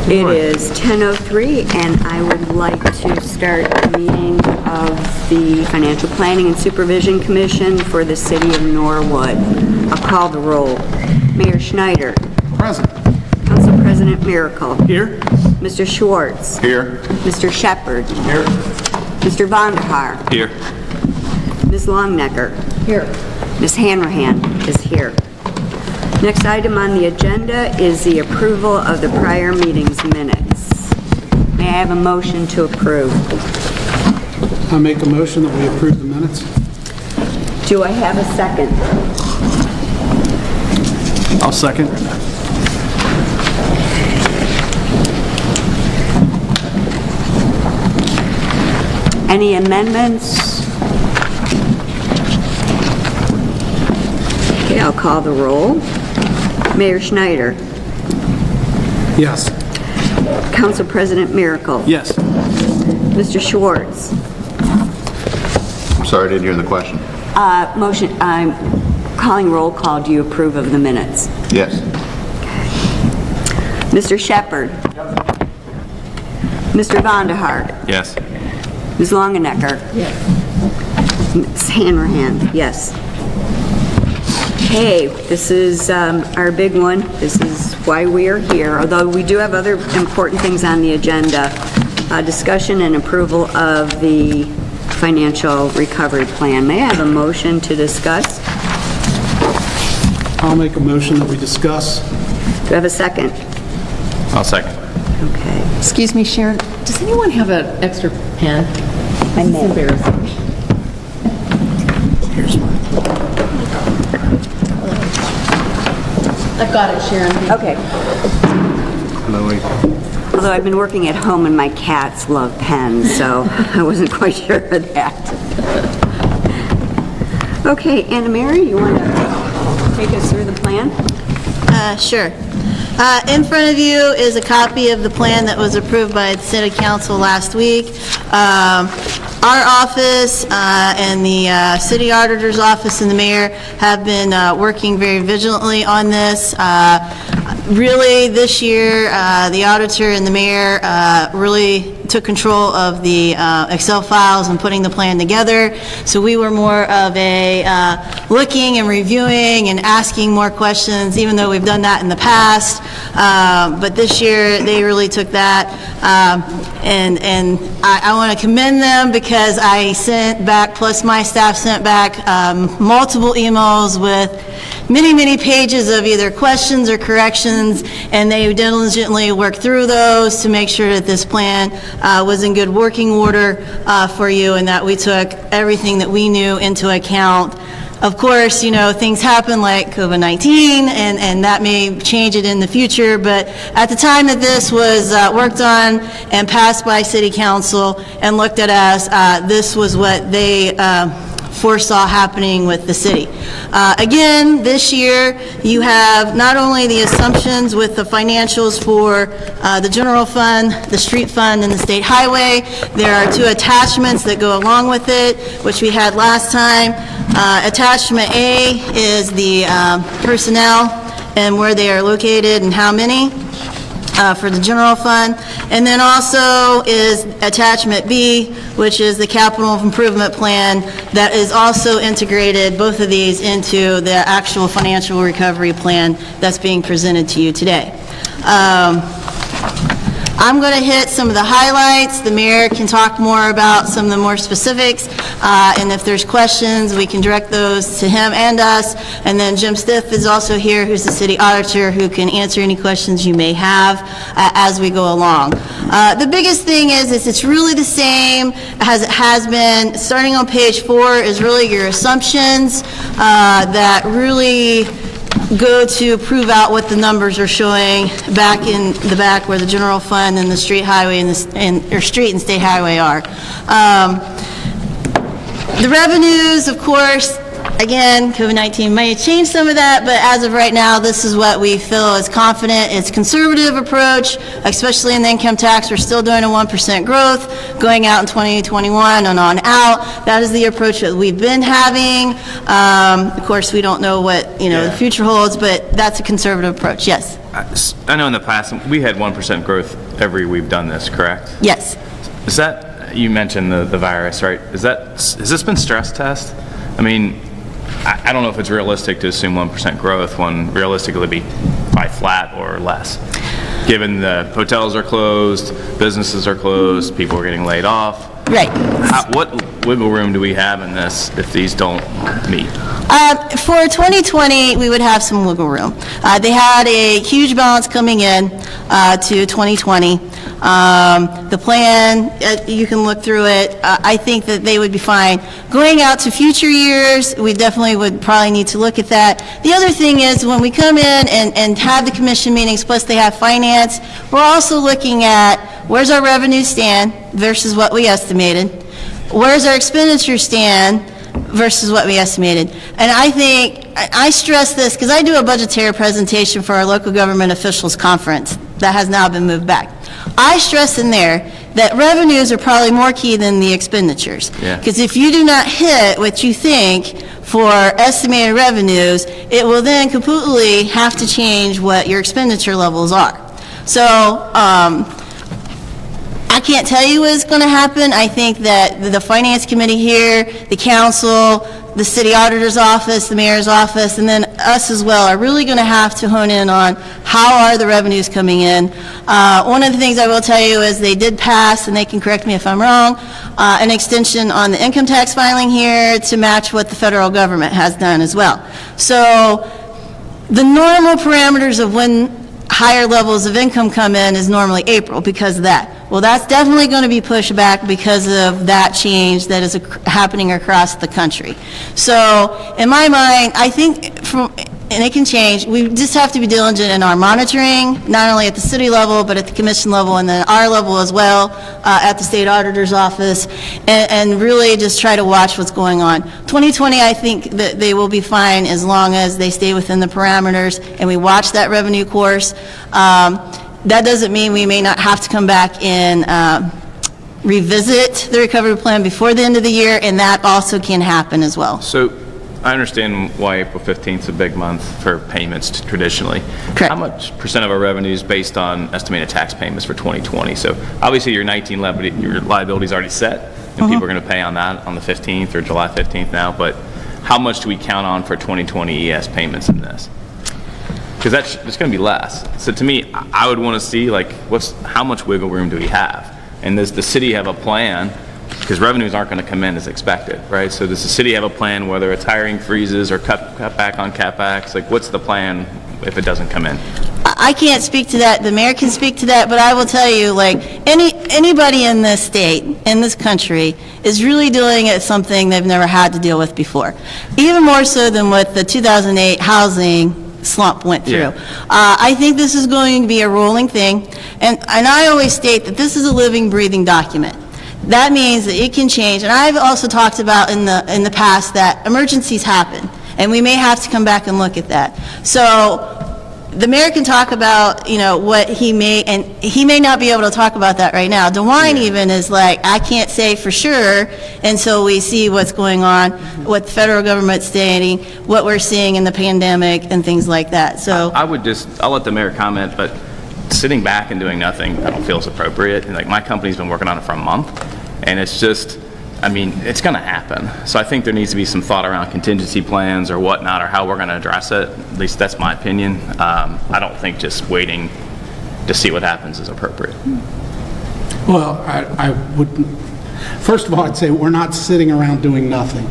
It is 10:03, and I would like to start the meeting of the Financial Planning and Supervision Commission for the City of Norwood. I'll call the roll. Mayor Schneider. Present. Council President Miracle. Here. Mr. Schwartz. Here. Mr. Shepard. Here. Mr. Vonderhaar. Here. Ms. Longnecker. Here. Ms. Hanrahan is here. Next item on the agenda is the approval of the prior meeting's minutes. May I have a motion to approve? I make a motion that we approve the minutes. Do I have a second? I'll second. Any amendments? Okay, I'll call the roll. Mayor Schneider. Yes. Council President Miracle. Yes. Mr. Schwartz. I'm sorry, I didn't hear the question. Motion, I'm calling roll call. Do you approve of the minutes? Yes. Mr. Shepard. Mr. Vonderhaar. Yes. Ms. Longenecker. Yes. Ms. Hanrahan. Yes. Okay, this is our big one. This is why we are here, although we do have other important things on the agenda. Discussion and approval of the financial recovery plan. May I have a motion to discuss? I'll make a motion that we discuss. Do I have a second? I'll second. Okay. Excuse me, Sharon, does anyone have an extra pen? I It's may. embarrassing. Here's mine. I've got it, Sharon. Okay. Although I've been working at home and my cats love pens, so I wasn't quite sure of that. Okay, Anna Mary, you want to take us through the plan? Sure. In front of you is a copy of the plan that was approved by the City Council last week. Our office and the City Auditor's Office and the Mayor have been working very vigilantly on this. Really, this year, the Auditor and the Mayor really took control of the Excel files and putting the plan together. So we were more of a looking and reviewing and asking more questions, even though we've done that in the past. But this year, they really took that. And I want to commend them because I sent back, plus my staff sent back multiple emails with many pages of either questions or corrections, and they diligently worked through those to make sure that this plan was in good working order for you and that we took everything that we knew into account. Of course, you know, things happen like COVID-19, and that may change it in the future, but at the time that this was worked on and passed by City Council and looked at as, this was what they foresaw happening with the city. Again, this year, you have not only the assumptions with the financials for the general fund, the street fund, and the state highway. There are two attachments that go along with it, which we had last time. Attachment A is the personnel and where they are located and how many. For the general fund, and then also is attachment B, which is the capital improvement plan that is also integrated, both of these, into the actual financial recovery plan that's being presented to you today. I'm going to hit some of the highlights. The mayor can talk more about some of the more specifics, and if there's questions, we can direct those to him and us. And then Jim Stiff is also here, who's the city auditor, who can answer any questions you may have as we go along. The biggest thing is it's really the same as it has been. Starting on page 4 is really your assumptions that really go to prove out what the numbers are showing back in the back where the general fund and the street highway or street and state highway are. The revenues, of course, again, COVID-19 may have changed some of that, but as of right now, this is what we feel is confident. It's a conservative approach, especially in the income tax. We're still doing a 1% growth going out in 2021 and on out. That is the approach that we've been having. Of course, we don't know what the future holds, but that's a conservative approach. Yes. I know in the past we had 1% growth every we've done this, correct? Yes. Is that, you mentioned the virus, right? Has this been stress test? I mean, I don't know if it's realistic to assume 1% growth when realistically it'd be probably flat or less. Given the hotels are closed, businesses are closed, people are getting laid off. Right. What wiggle room do we have in this if these don't meet? For 2020, we would have some wiggle room. They had a huge balance coming in to 2020. The plan, you can look through it. I think that they would be fine. Going out to future years, we definitely would probably need to look at that. The other thing is when we come in and have the commission meetings, plus they have finance, we're also looking at where's our revenue stand versus what we estimated. Where's our expenditure stand versus what we estimated. And I think, I stress this because I do a budgetary presentation for our local government officials conference that has now been moved back. I stress in there that revenues are probably more key than the expenditures. Because if you do not hit what you think for estimated revenues, it will then completely have to change what your expenditure levels are. So, I can't tell you what's going to happen. I think that the finance committee here, the council, the city auditor's office, the mayor's office, and then us as well are really going to have to hone in on how are the revenues coming in. One of the things I will tell you is they did pass, and they can correct me if I'm wrong, an extension on the income tax filing here to match what the federal government has done as well. So the normal parameters of when higher levels of income come in is normally April because of that. Well, that's definitely going to be pushed back because of that change that is happening across the country. So, in my mind, I think, and it can change, we just have to be diligent in our monitoring, not only at the city level, but at the commission level, and then our level as well, at the state auditor's office, and really just try to watch what's going on. 2020, I think that they will be fine as long as they stay within the parameters, and we watch that revenue course. That doesn't mean we may not have to come back and revisit the recovery plan before the end of the year, and that also can happen as well. So I understand why April 15th is a big month for payments traditionally. Correct. How much percent of our revenue is based on estimated tax payments for 2020? So obviously your 19 your liability is already set, and people are going to pay on that on the 15th or July 15th now, but how much do we count on for 2020 ES payments in this? Because it's going to be less. So to me, I would want to see like how much wiggle room do we have? And does the city have a plan? Because revenues aren't going to come in as expected, right? So does the city have a plan, whether it's hiring freezes or cut back on CapEx? Like, what's the plan if it doesn't come in? I can't speak to that. The mayor can speak to that, but I will tell you, like, anybody in this state, in this country, is really dealing with something they've never had to deal with before. Even more so than what the 2008 housing slump went through. Yeah. I think this is going to be a rolling thing, and I always state that this is a living, breathing document. That means that it can change, and I've also talked about in the past that emergencies happen, and we may have to come back and look at that. So the mayor can talk about, what he may, and he may not be able to talk about that right now. DeWine even is like, I can't say for sure until we see what's going on, what the federal government's stating, what we're seeing in the pandemic, and things like that. So I'll let the mayor comment, but sitting back and doing nothing, I don't feel is appropriate. And like my company's been working on it for a month, and it's just, it's going to happen. So I think there needs to be some thought around contingency plans or whatnot, or how we're going to address it. At least that's my opinion. I don't think just waiting to see what happens is appropriate. Well, I wouldn't. First of all, I'd say we're not sitting around doing nothing.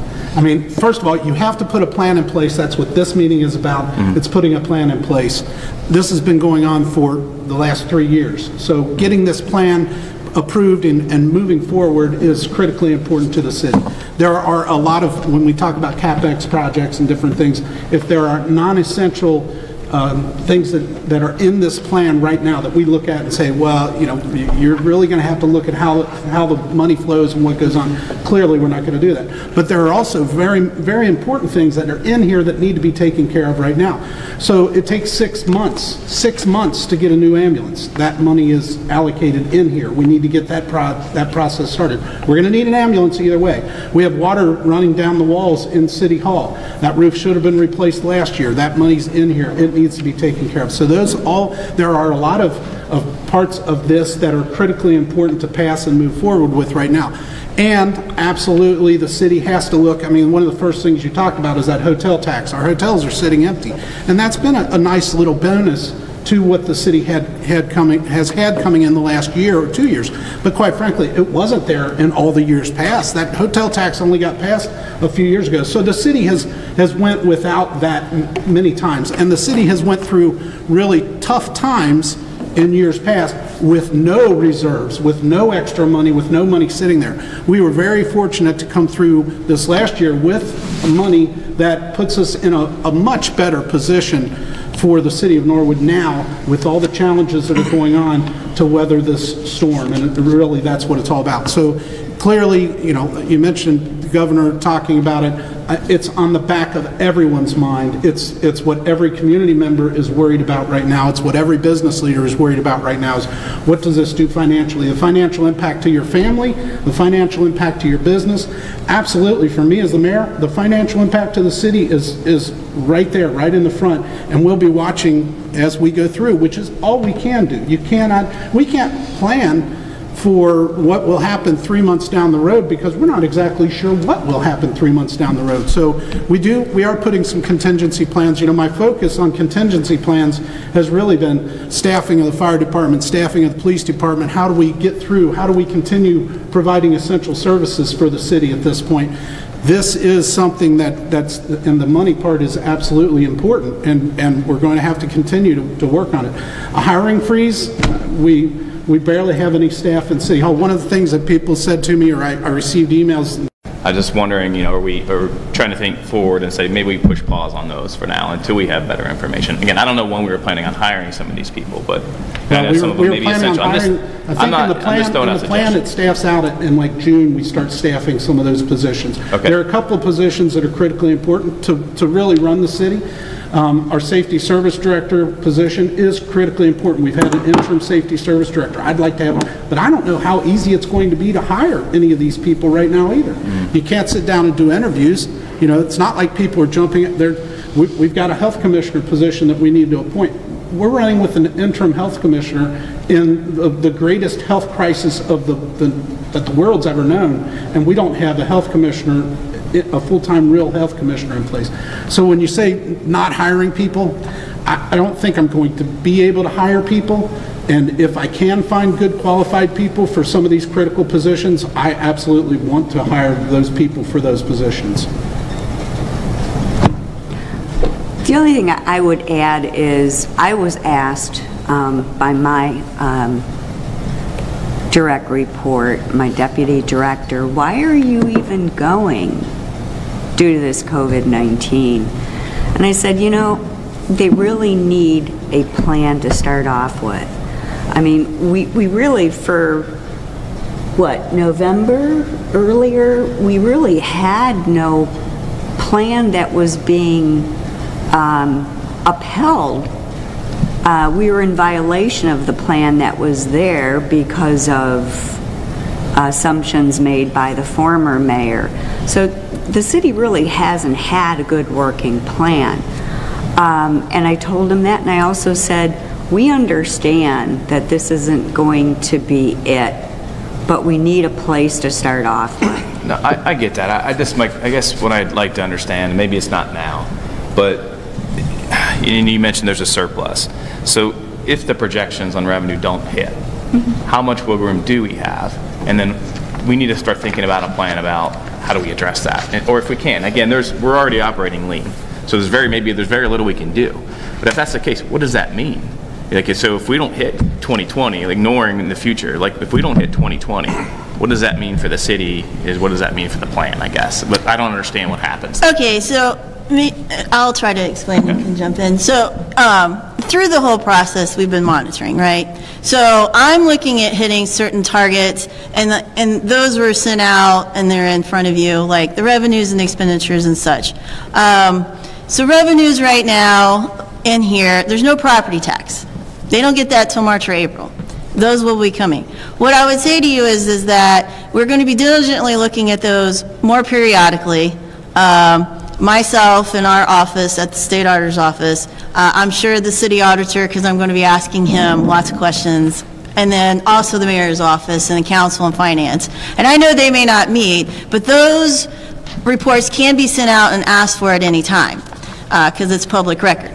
First of all, you have to put a plan in place. That's what this meeting is about. It's putting a plan in place. This has been going on for the last 3 years. So getting this plan approved and moving forward is critically important to the city. There are a lot of, when we talk about CapEx projects and different things, if there are non-essential things that are in this plan right now that we look at and say, well, you know, you're really going to have to look at how the money flows and what goes on. Clearly, we're not going to do that. But there are also very, very important things that are in here that need to be taken care of right now. So it takes 6 months to get a new ambulance. That money is allocated in here. We need to get that process started. We're going to need an ambulance either way. We have water running down the walls in City Hall. That roof should have been replaced last year. That money's in here. It needs to be taken care of. So there are a lot of parts of this that are critically important to pass and move forward with right now. And absolutely, the city has to look. I mean, one of the first things you talked about is that hotel tax. Our hotels are sitting empty, and that's been a nice little bonus to what the city has had coming in the last year or 2 years. But quite frankly, it wasn't there in all the years past. That hotel tax only got passed a few years ago. So the city has went without that many times, and the city has went through really tough times in years past with no reserves, with no extra money, with no money sitting there. We were very fortunate to come through this last year with money that puts us in a much better position for the city of Norwood now, with all the challenges that are going on, to weather this storm. And really, that's what it's all about. So clearly, you know, you mentioned the governor talking about it. It's on the back of everyone's mind. It's what every community member is worried about right now. It's what every business leader is worried about right now, is what does this do financially? The financial impact to your family, the financial impact to your business. Absolutely, for me as the mayor, the financial impact to the city is right there, right in the front, and we'll be watching as we go through, which is all we can do. We can't plan for what will happen 3 months down the road, because we're not exactly sure what will happen 3 months down the road. So we are putting some contingency plans. You know, my focus on contingency plans has really been staffing of the fire department, staffing of the police department. How do we get through? How do we continue providing essential services for the city at this point? This is something that's, and the money part is absolutely important, and we're going to have to continue to work on it. A hiring freeze, we barely have any staff in City Hall. One of the things that people said to me, or I received emails. I'm just wondering, you know, are we trying to think forward and say maybe we push pause on those for now until we have better information? Again, I don't know when we were planning on hiring some of these people, but I know some of them may be essential. I think in the plan it staffs out in like June. We start staffing some of those positions. Okay. There are a couple of positions that are critically important to really run the city. Our safety service director position is critically important. We've had an interim safety service director. I'd like to have one, but I don't know how easy it's going to be to hire any of these people right now either. You can't sit down and do interviews. You know, it's not like people are jumping there. We've got a health commissioner position that we need to appoint. We're running with an interim health commissioner in the greatest health crisis of that the world's ever known, and we don't have a health commissioner, a full-time real health commissioner in place. So when you say not hiring people, I don't think I'm going to be able to hire people. And if I can find good qualified people for some of these critical positions, I absolutely want to hire those people for those positions. The only thing I would add is I was asked by my direct report, my deputy director, why are you even going due to this COVID-19? And I said, you know, they really need a plan to start off with. I mean, we really, for what, November earlier, we really had no plan that was being upheld. We were in violation of the plan that was there because of assumptions made by the former mayor. So the city really hasn't had a good working plan. And I told him that, and I also said, we understand that this isn't going to be it, but we need a place to start off with. No, I get that. I guess what I'd like to understand, and maybe it's not now, but you mentioned there's a surplus. So if the projections on revenue don't hit, how much wiggle room do we have? And then we need to start thinking about a plan about how do we address that, or if we can. Again, we're already operating lean, so there's very little we can do. But if that's the case, what does that mean? Like, so if we don't hit 2020, ignoring in the future, like if we don't hit 2020, what does that mean for the city? What does that mean for the plan, I guess? But I don't understand what happens. Okay, so I'll try to explain, you can jump in. So, through the whole process, we've been monitoring, right? So I'm looking at hitting certain targets, and those were sent out, and they're in front of you, like the revenues and expenditures and such. So revenues right now, in here, there's no property tax. They don't get that till March or April. Those will be coming. What I would say to you is that we're going to be diligently looking at those more periodically. Myself in our office, at the state auditor's office, I'm sure the city auditor, because I'm going to be asking him lots of questions, and then also the mayor's office and the council and finance. And I know they may not meet, but those reports can be sent out and asked for at any time, because it's public record.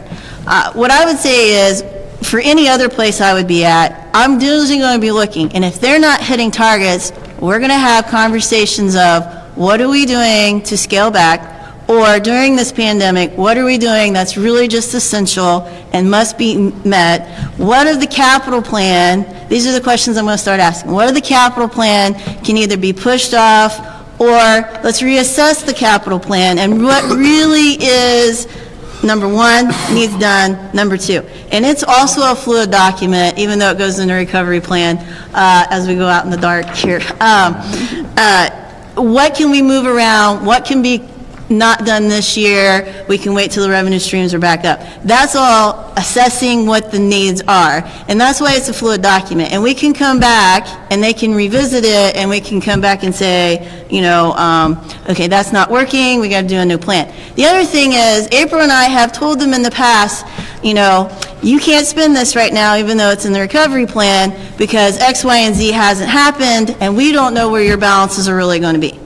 What I would say is, for any other place I would be at, I'm diligently going to be looking, and if they're not hitting targets, we're going to have conversations of, what are we doing to scale back? Or during this pandemic, what are we doing that's really just essential and must be met? What of the capital plan? These are the questions I'm going to start asking. What of the capital plan can either be pushed off, or let's reassess the capital plan and what really is, number one, needs done, number two. And it's also a fluid document, even though it goes in the recovery plan as we go out in the dark here. What can we move around? What can be not done this year? We can wait till the revenue streams are back up. That's all assessing what the needs are. And that's why it's a fluid document. And we can come back and they can revisit it, and we can come back and say, you know, okay, that's not working, we got to do a new plan. The other thing is, April and I have told them in the past, you know, you can't spend this right now even though it's in the recovery plan because X, Y, and Z hasn't happened, and we don't know where your balances are really going to be.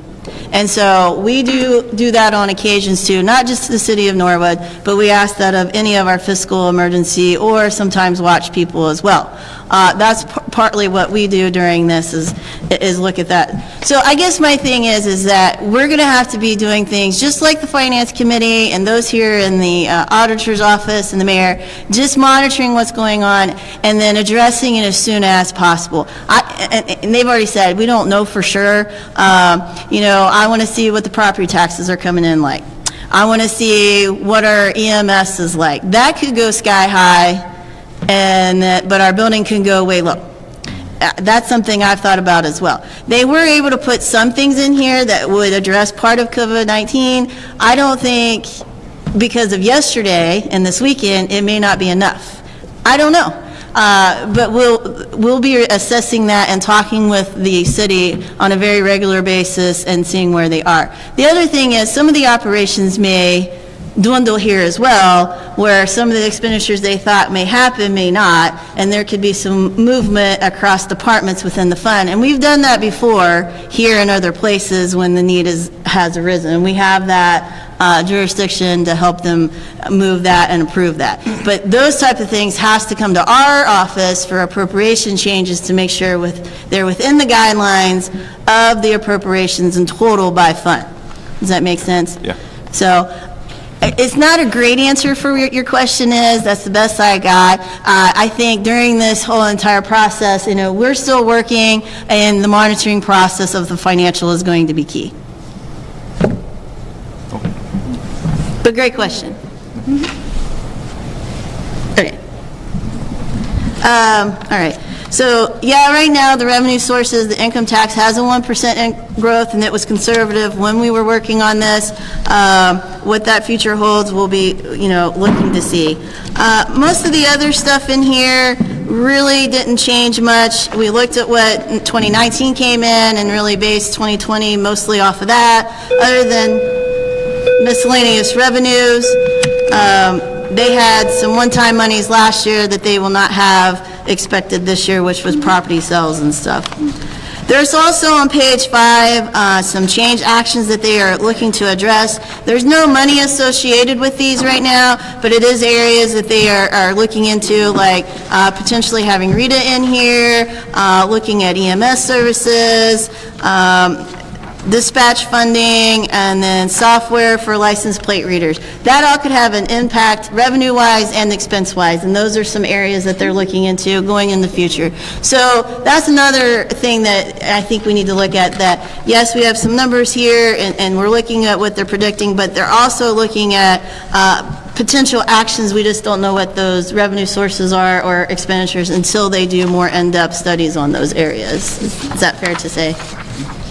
And so we do that on occasions too, not just to the city of Norwood, but we ask that of any of our fiscal emergency or sometimes watch people as well. That's partly what we do during this is look at that. So I guess my thing is that we're going to have to be doing things just like the Finance Committee and those here in the Auditor's Office and the Mayor, just monitoring what's going on and then addressing it as soon as possible. And they've already said, we don't know for sure. You know, I want to see what the property taxes are coming in like. I want to see what our EMS is like. That could go sky high, but our building can go way low. That's something I've thought about as well. They were able to put some things in here that would address part of COVID-19. I don't think, because of yesterday and this weekend, it may not be enough. I don't know. But we'll be assessing that and talking with the city on a very regular basis and seeing where they are. The other thing is, some of the operations may dwindle here as well, where some of the expenditures they thought may happen may not, and there could be some movement across departments within the fund. And we've done that before here and other places when the need has arisen. We have that jurisdiction to help them move that and approve that. But those type of things has to come to our office for appropriation changes to make sure they're within the guidelines of the appropriations in total by fund. Does that make sense? Yeah. So it's not a great answer for what your question is. That's the best I got. I think during this whole entire process, you know, we're still working, and the monitoring process of the financial is going to be key. But great question. Okay. All right. So, yeah, right now the revenue sources, the income tax has a 1% growth, and it was conservative when we were working on this. What that future holds, we'll be, you know, looking to see. Most of the other stuff in here really didn't change much. We looked at what 2019 came in and really based 2020 mostly off of that, other than miscellaneous revenues. They had some one-time monies last year that they will not have expected this year, which was property sales and stuff. There's also on page 5 some change actions that they are looking to address. There's no money associated with these right now, but it is areas that they are looking into, like potentially having Rita in here, looking at EMS services, dispatch funding, and then software for license plate readers. That all could have an impact revenue-wise and expense-wise, and those are some areas that they're looking into going in the future. So that's another thing that I think we need to look at, that yes, we have some numbers here, and we're looking at what they're predicting, but they're also looking at potential actions. We just don't know what those revenue sources are or expenditures until they do more in-depth studies on those areas. Is that fair to say?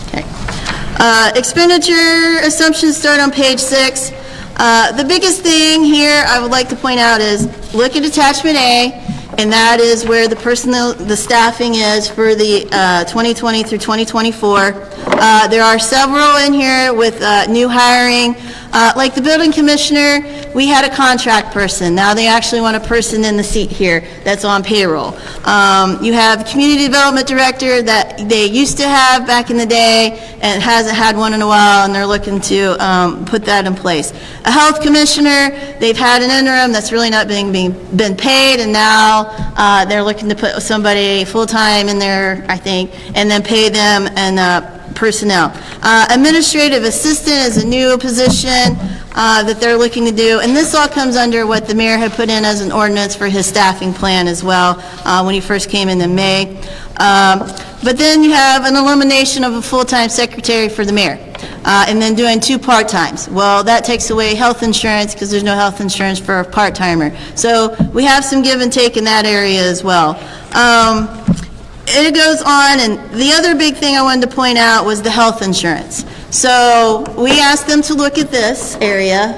Okay. Expenditure assumptions start on page 6. The biggest thing here I would like to point out is look at attachment A, and that is where the personnel, the staffing is for the 2020 through 2024. There are several in here with new hiring. Like the building commissioner, we had a contract person. Now they actually want a person in the seat here that's on payroll. You have community development director that they used to have back in the day and hasn't had one in a while, and they're looking to put that in place. A health commissioner, they've had an interim that's really not been paid, and now they're looking to put somebody full-time in there, I think, and then pay them and personnel. Administrative assistant is a new position that they're looking to do, and this all comes under what the mayor had put in as an ordinance for his staffing plan as well when he first came in May. But then you have an elimination of a full-time secretary for the mayor, and then doing 2 part-times. Well, that takes away health insurance because there's no health insurance for a part-timer. So we have some give and take in that area as well. It goes on, and the other big thing I wanted to point out was the health insurance. So we asked them to look at this area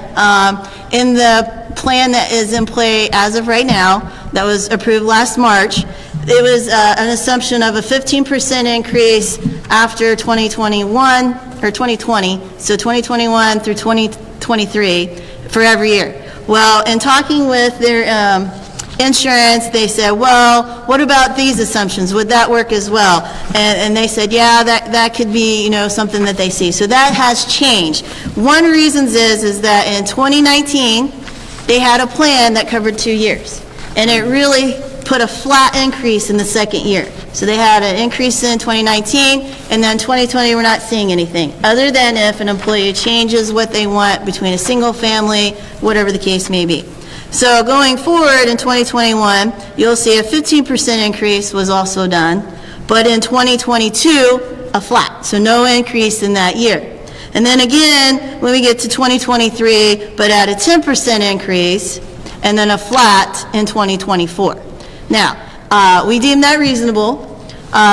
in the plan that is in play as of right now, that was approved last March. It was an assumption of a 15% increase after 2021, or 2020, so 2021 through 2023 for every year. Well, in talking with their insurance, they said, well, what about these assumptions? Would that work as well? And they said, yeah, that could be, you know, something that they see. So that has changed. One reason is that in 2019, they had a plan that covered 2 years. And it really put a flat increase in the second year. So they had an increase in 2019, and then 2020 we're not seeing anything, other than if an employee changes what they want between a single family, whatever the case may be. So going forward in 2021, you'll see a 15% increase was also done, but in 2022, a flat, so no increase in that year. And then again, when we get to 2023, but at a 10% increase, and then a flat in 2024. Now, we deem that reasonable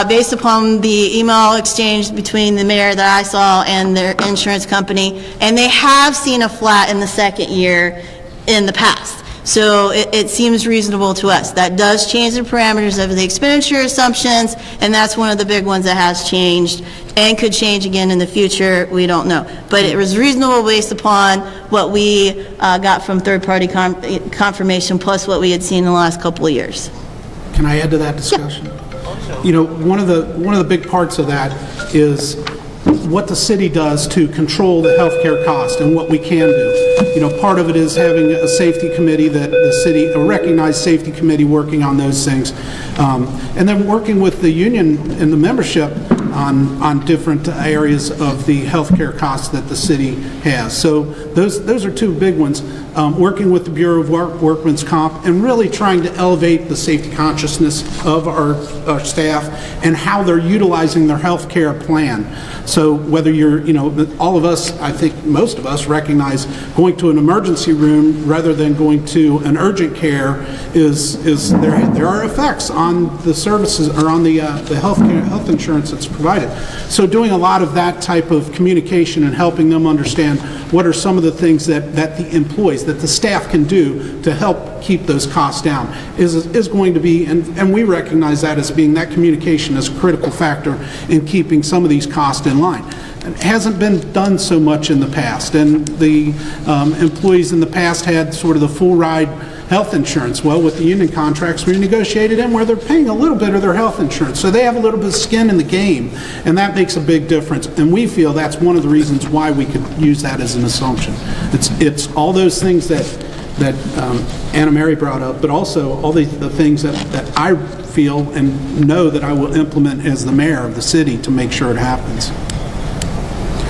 based upon the email exchange between the mayor that I saw and their insurance company, and they have seen a flat in the second year in the past. So it seems reasonable to us. That does change the parameters of the expenditure assumptions, and that's one of the big ones that has changed and could change again in the future. We don't know. But it was reasonable based upon what we got from third-party confirmation plus what we had seen in the last couple of years. Can I add to that discussion? Yeah. You know, one of the big parts of that is what the city does to control the healthcare cost and what we can do. You know, part of it is having a safety committee, that the city, a recognized safety committee working on those things, and then working with the union and the membership on different areas of the healthcare costs that the city has. So those are 2 big ones. Working with the Bureau of Workmen's Comp and really trying to elevate the safety consciousness of our staff and how they're utilizing their health care plan. So whether you're, you know, all of us, I think most of us recognize going to an emergency room rather than going to an urgent care there are effects on the services or on the health insurance that's provided. So doing a lot of that type of communication and helping them understand what are some of the things that the employees, that the staff can do to help keep those costs down is going to be, and we recognize that as being, that communication is a critical factor in keeping some of these costs in line. It hasn't been done so much in the past, and the employees in the past had sort of the full ride health insurance. Well, with the union contracts, we negotiated in where they're paying a little bit of their health insurance, so they have a little bit of skin in the game, and that makes a big difference. And we feel that's one of the reasons why we could use that as an assumption. It's all those things that Anna Mary brought up, but also all the things that I feel and know that I will implement as the mayor of the city to make sure it happens.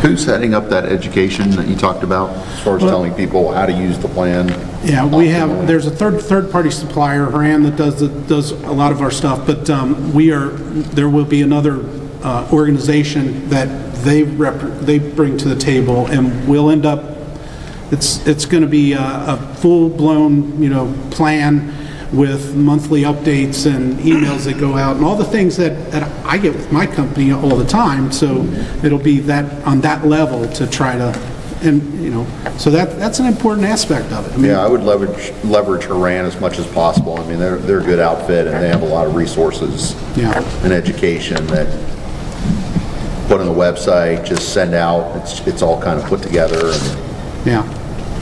Who's heading up that education that you talked about, as far as telling people how to use the plan? Yeah, we have, there's a third-party supplier, Haran, that does a lot of our stuff, but there will be another organization that they bring to the table, and we'll end up, it's going to be a full-blown, plan with monthly updates and emails that go out and all the things that I get with my company all the time. So it'll be that on that level to try to, and so that's an important aspect of it. I mean, Yeah, I would leverage Haran as much as possible. I mean, they're a good outfit, and they have a lot of resources and education that put on the website, just send out. It's all kind of put together.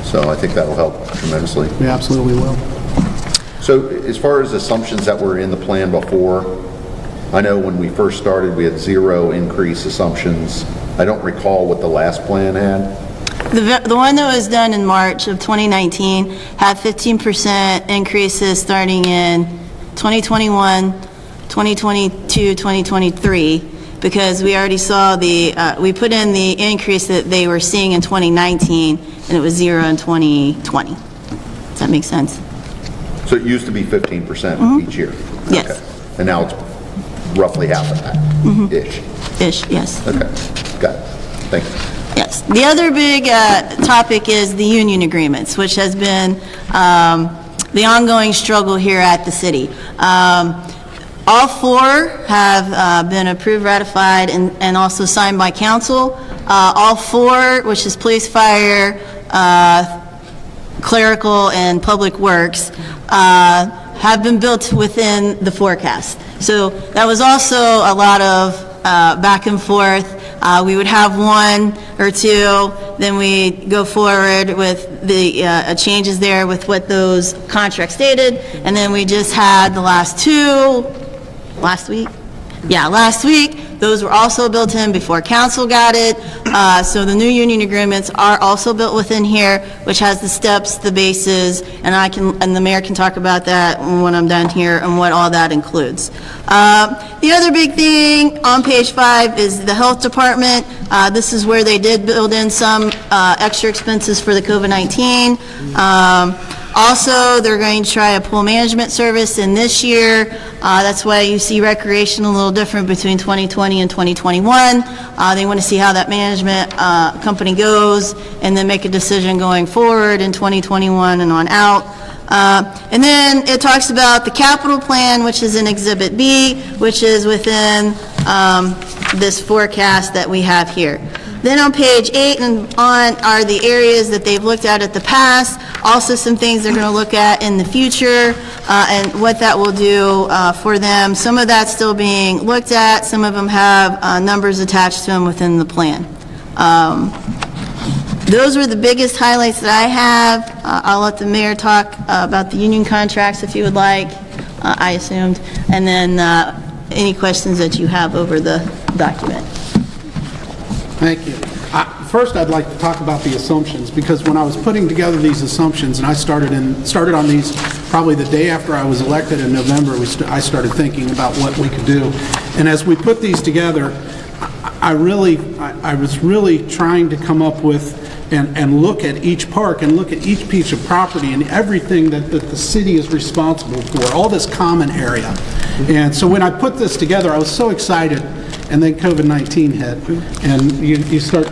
So I think that'll help tremendously. We absolutely will. So as far as assumptions that were in the plan before, I know when we first started, we had 0 increase assumptions. I don't recall what the last plan had. The one that was done in March of 2019 had 15% increases starting in 2021, 2022, 2023, because we already saw we put in the increase that they were seeing in 2019, and it was 0 in 2020. Does that make sense? So it used to be 15% each year? Yes. Okay. And now it's roughly half of that, ish? Ish, yes. Okay, got it. Thank you. Yes. The other big topic is the union agreements, which has been the ongoing struggle here at the city. All 4 have been approved, ratified, and also signed by council. All 4, which is police, fire, clerical, and public works, have been built within the forecast. So that was also a lot of back and forth. We would have 1 or 2, then we go forward with the changes there with what those contracts stated, and then we just had the last 2 last week. Yeah, last week. Those were also built in before council got it. So the new union agreements are also built within here, which has the steps, the bases, and the mayor can talk about that when I'm done here and what all that includes. The other big thing on page 5 is the health department. This is where they did build in some extra expenses for the COVID-19. Also, they're going to try a pool management service in this year. That's why you see recreation a little different between 2020 and 2021. They want to see how that management company goes and then make a decision going forward in 2021 and on out. And then it talks about the capital plan, which is in Exhibit B, which is within this forecast that we have here. Then on page 8 and on are the areas that they've looked at the past, also some things they're going to look at in the future, and what that will do for them. Some of that's still being looked at. Some of them have numbers attached to them within the plan. Those were the biggest highlights that I have. I'll let the mayor talk about the union contracts if you would like, I assumed, and then any questions that you have over the document. Thank you. First, I'd like to talk about the assumptions, because when I was putting together these assumptions, and I started on these probably the day after I was elected in November, I started thinking about what we could do. And as we put these together, I was really trying to come up with and look at each park and look at each piece of property and everything that the city is responsible for, all this common area. And so when I put this together, I was so excited. And then COVID-19 hit, and you start,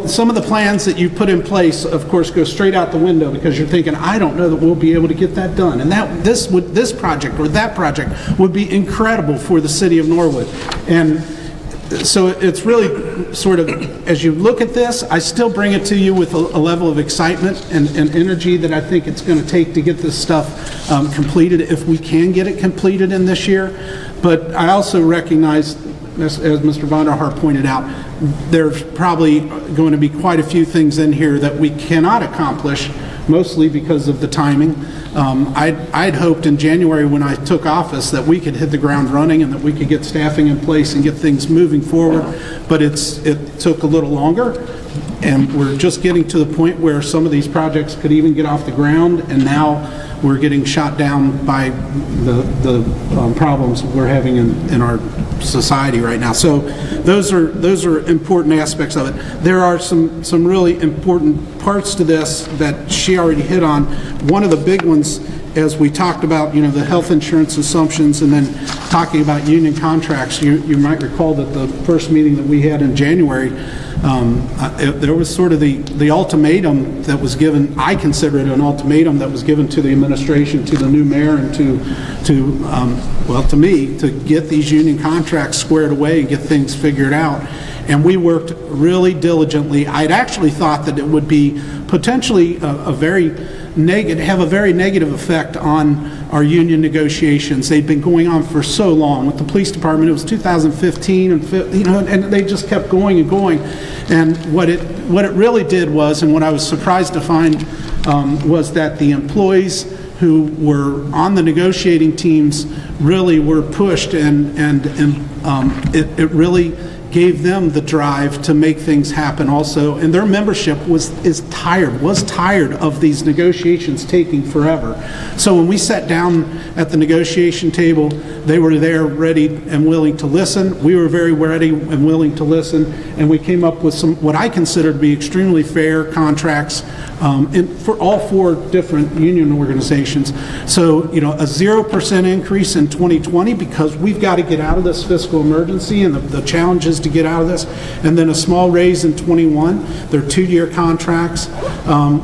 some of the plans that you put in place, of course, go straight out the window, because you're thinking, I don't know that we'll be able to get that done. And this project or that project would be incredible for the city of Norwood. And so it's really sort of, as you look at this, I still bring it to you with a level of excitement and energy that I think it's going to take to get this stuff completed, if we can get it completed in this year. But I also recognize, as Mr. Vonderhaar pointed out, there's probably going to be quite a few things in here that we cannot accomplish, mostly because of the timing. I'd hoped in January when I took office that we could hit the ground running and that we could get staffing in place and get things moving forward, but it took a little longer and we're just getting to the point where some of these projects could even get off the ground, and now we're getting shot down by the problems we're having in our society right now. So those are important aspects of it. There are some really important parts to this that she already hit on. One of the big ones, as we talked about, you know, the health insurance assumptions, and then talking about union contracts, you might recall that the first meeting that we had in January, there was sort of the ultimatum that was given. I consider it an ultimatum that was given to the administration, to the new mayor, and to me, to get these union contracts squared away and get things figured out. And we worked really diligently. I'd actually thought that it would be potentially have a very negative effect on our union negotiations. They'd been going on for so long. With the police department, it was 2015, and they just kept going and going. And what it really did was, and what I was surprised to find, was that the employees who were on the negotiating teams really were pushed, and it really gave them the drive to make things happen also, and their membership was tired of these negotiations taking forever. So when we sat down at the negotiation table, they were there ready and willing to listen. We were very ready and willing to listen, and we came up with some what I consider to be extremely fair contracts for all 4 different union organizations. So, you know, a 0% increase in 2020 because we've got to get out of this fiscal emergency and the challenges to get out of this, and then a small raise in 21. They're 2-year contracts.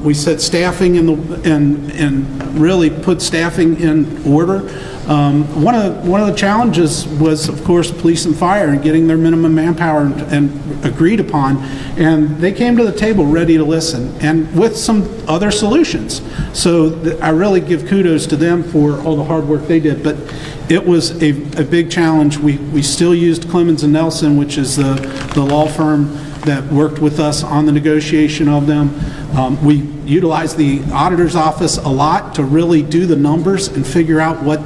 We set staffing and really put staffing in order. One of the challenges was, of course, police and fire and getting their minimum manpower and agreed upon, and they came to the table ready to listen and with some other solutions. So I really give kudos to them for all the hard work they did, but it was a big challenge. We still used Clemens and Nelson, which is the law firm that worked with us on the negotiation of them. We utilized the auditor's office a lot to really do the numbers and figure out what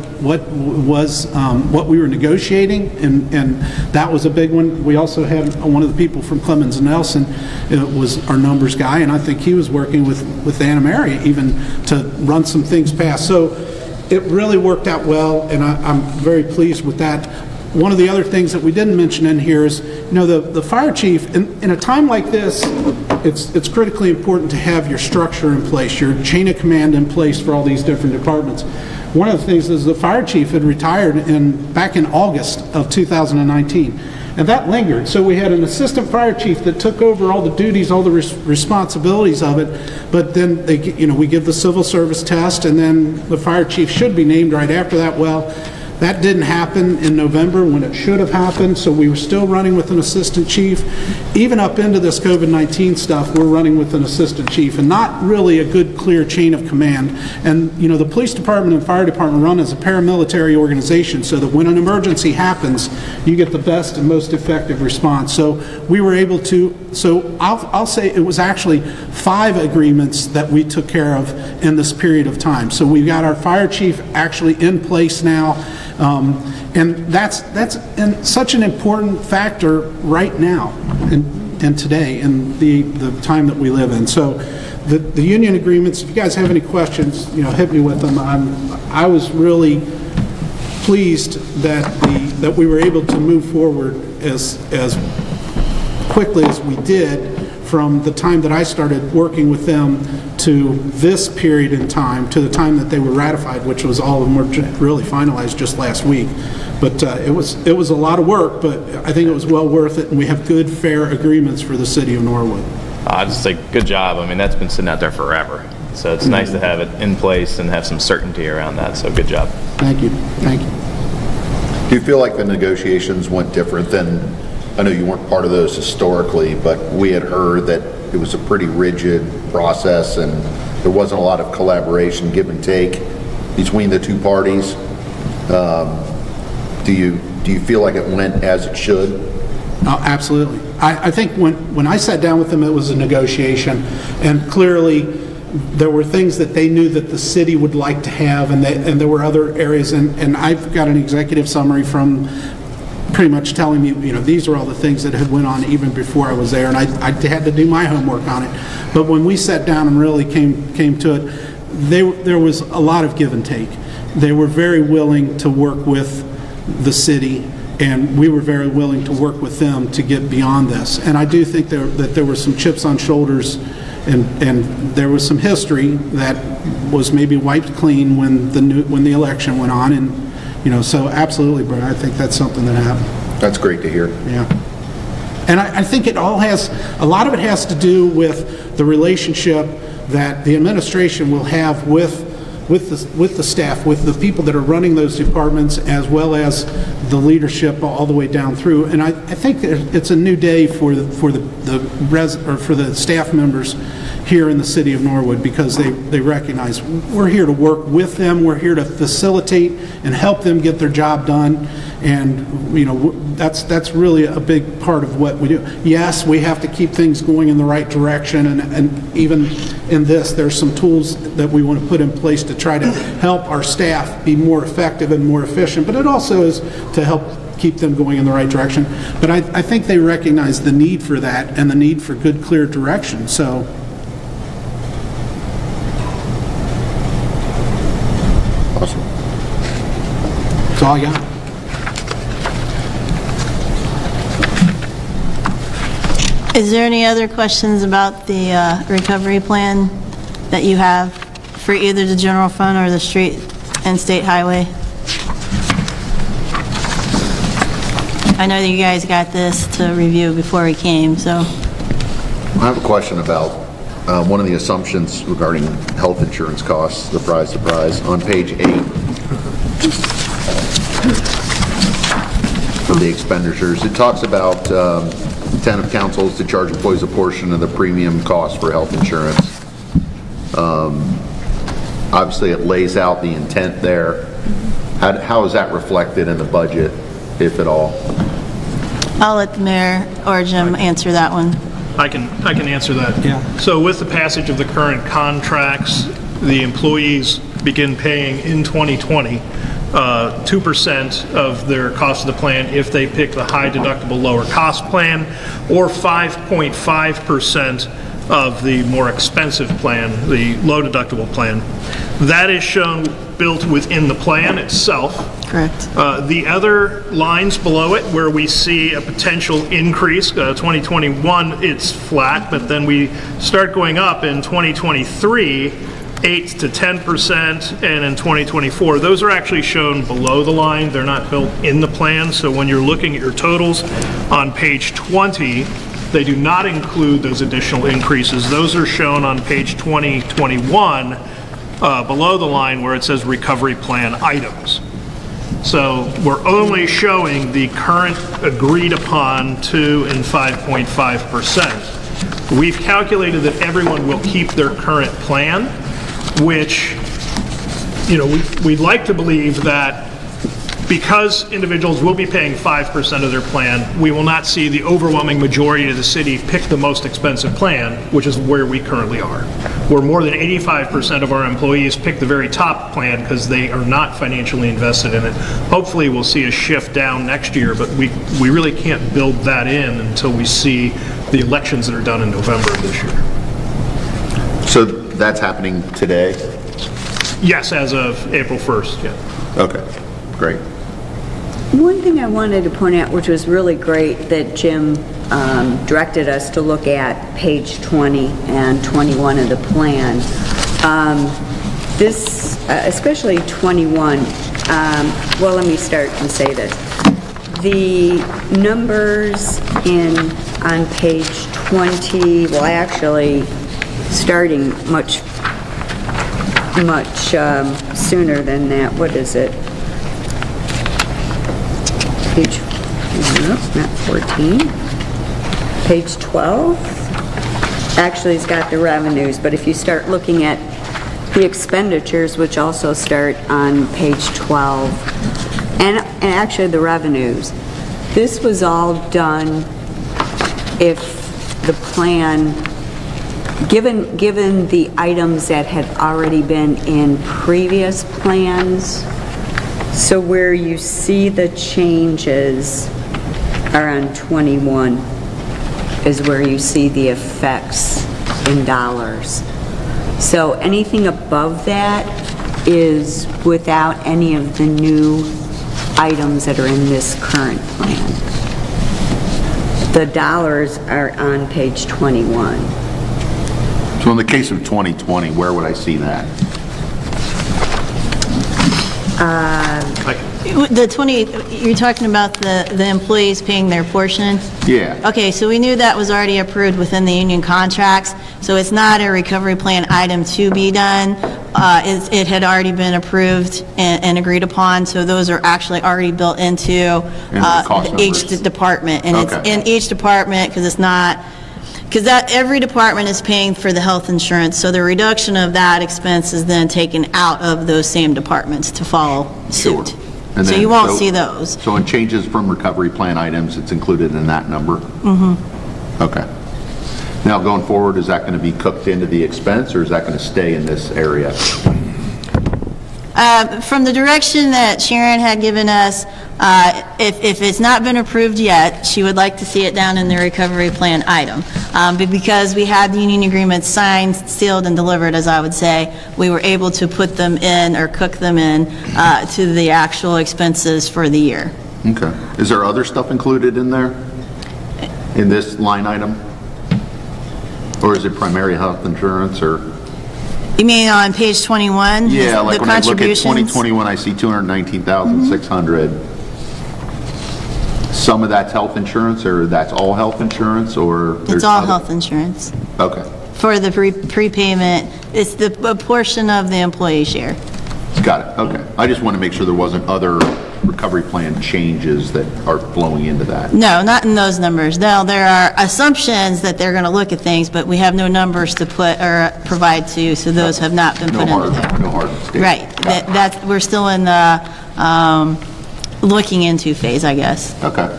we were negotiating, and that was a big one. We also had one of the people from Clemens and Nelson. It was our numbers guy, and I think he was working with Anna Mary even to run some things past. So it really worked out well, and I'm very pleased with that. One of the other things that we didn't mention in here is, you know, the fire chief, in a time like this, it's critically important to have your structure in place, your chain of command in place for all these different departments. One of the things is the fire chief had retired back in August of 2019, and that lingered. So we had an assistant fire chief that took over all the duties, all the responsibilities of it, but then we give the civil service test, and then the fire chief should be named right after that. Well, that didn't happen in November when it should have happened, so we were still running with an assistant chief. Even up into this COVID-19 stuff, we're running with an assistant chief, and not really a good, clear chain of command. And, you know, the police department and fire department run as a paramilitary organization, so that when an emergency happens, you get the best and most effective response. So we were able to, so I'll say it was actually 5 agreements that we took care of in this period of time. So we've got our fire chief actually in place now. And that's such an important factor right now and today in the time that we live in. So the union agreements, if you guys have any questions, you know, hit me with them. I was really pleased that we were able to move forward as quickly as we did from the time that I started working with them to this period in time, to the time that they were ratified, which was all of them were really finalized just last week. But it was a lot of work, but I think it was well worth it, and we have good, fair agreements for the city of Norwood. I just say good job. I mean, that's been sitting out there forever. So it's nice to have it in place and have some certainty around that. So good job. Thank you. Thank you. Do you feel like the negotiations went different than, I know you weren't part of those historically, but we had heard that it was a pretty rigid process and there wasn't a lot of collaboration, give and take between the two parties. Do you feel like it went as it should? Oh, absolutely. I think when I sat down with them, it was a negotiation, and clearly there were things that they knew that the city would like to have, and there were other areas, and I've got an executive summary from pretty much telling me, you know, these are all the things that had went on even before I was there, and I had to do my homework on it. But when we sat down and really came to it, there was a lot of give and take. They were very willing to work with the city, and we were very willing to work with them to get beyond this. And I do think that there were some chips on shoulders, and there was some history that was maybe wiped clean when the election went on. And you know, so absolutely, Brian, I think that's something that happened. That's great to hear. Yeah. And I think a lot of it has to do with the relationship that the administration will have with the staff, with the people that are running those departments, as well as the leadership all the way down through. And I think it's a new day for the staff members here in the city of Norwood, because they recognize we're here to work with them, we're here to facilitate and help them get their job done. And you know, that's really a big part of what we do. Yes, we have to keep things going in the right direction, and even in this, there's some tools that we want to put in place to try to help our staff be more effective and more efficient, but it also is to help keep them going in the right direction. But I think they recognize the need for that and the need for good, clear direction. So Awesome. that's all I got. Is there any other questions about the recovery plan that you have for either the general fund or the street and state highway? I know that you guys got this to review before we came, so. I have a question about one of the assumptions regarding health insurance costs. Surprise, surprise. On page 8 of the expenditures, it talks about intent of council is to charge employees a portion of the premium cost for health insurance. Obviously, it lays out the intent there. How is that reflected in the budget, if at all? I'll let the mayor or Jim answer that one. I can answer that. Yeah. So with the passage of the current contracts, the employees begin paying in 2020 2% of their cost of the plan if they pick the high deductible lower cost plan, or 5.5% of the more expensive plan, the low deductible plan. That is shown built within the plan itself. Correct. The other lines below it where we see a potential increase, 2021 it's flat, but then we start going up in 2023, 8 to 10%, and in 2024. Those are actually shown below the line. They're not built in the plan, so when you're looking at your totals on page 20, they do not include those additional increases. Those are shown on page 2021 below the line where it says recovery plan items. So we're only showing the current agreed upon 2 and 5.5%. We've calculated that everyone will keep their current plan, which, you know, we'd like to believe that because individuals will be paying 5% of their plan, we will not see the overwhelming majority of the city pick the most expensive plan, which is where we currently are. Where more than 85% of our employees pick the very top plan because they are not financially invested in it. Hopefully we'll see a shift down next year, but we really can't build that in until we see the elections that are done in November of this year. So that's happening today? Yes, as of April 1st, yeah. Okay, great. One thing I wanted to point out, which was really great, that Jim directed us to look at page 20 and 21 of the plan. This, especially 21, well, let me start and say this. The numbers on page 20, well, actually, starting much sooner than that. What is it? Page, no, not 14. Page 12. Actually, it's got the revenues, but if you start looking at the expenditures, which also start on page 12, and actually the revenues, this was all done if the plan, given the items that had already been in previous plans. So where you see the changes are on 21, is where you see the effects in dollars. So anything above that is without any of the new items that are in this current plan. The dollars are on page 21. So in the case of 2020, where would I see that? The 20, you're talking about the employees paying their portion? Yeah. Okay, so we knew that was already approved within the union contracts, so it's not a recovery plan item to be done. It had already been approved and agreed upon, so those are actually already built into each department. And it's in each department, because it's not, because every department is paying for the health insurance, so the reduction of that expense is then taken out of those same departments to follow suit. Sure. So you won't see those. So in changes from recovery plan items, it's included in that number? Mm-hmm. Okay. Now, going forward, is that going to be cooked into the expense, or is that going to stay in this area? From the direction that Sharon had given us, if it's not been approved yet, she would like to see it down in the recovery plan item. But because we had the union agreements signed, sealed, and delivered, as I would say, we were able to put them in or cook them in to the actual expenses for the year. Okay. Is there other stuff included in there, in this line item? Or is it primary health insurance, or? You mean on page 21? Yeah, like the when I look at contributions? 2021, I see 219,600. Some of that's health insurance, or that's all health insurance, or? It's all health insurance. Okay. For the prepayment, it's a portion of the employee share. Got it, okay. I just want to make sure there wasn't other recovery plan changes that are flowing into that. No, not in those numbers. Now, there are assumptions that they're going to look at things, but we have no numbers to put or provide to you, so those have not been put into there. No hard statement. Right. We're still in the looking into phase, I guess. Okay.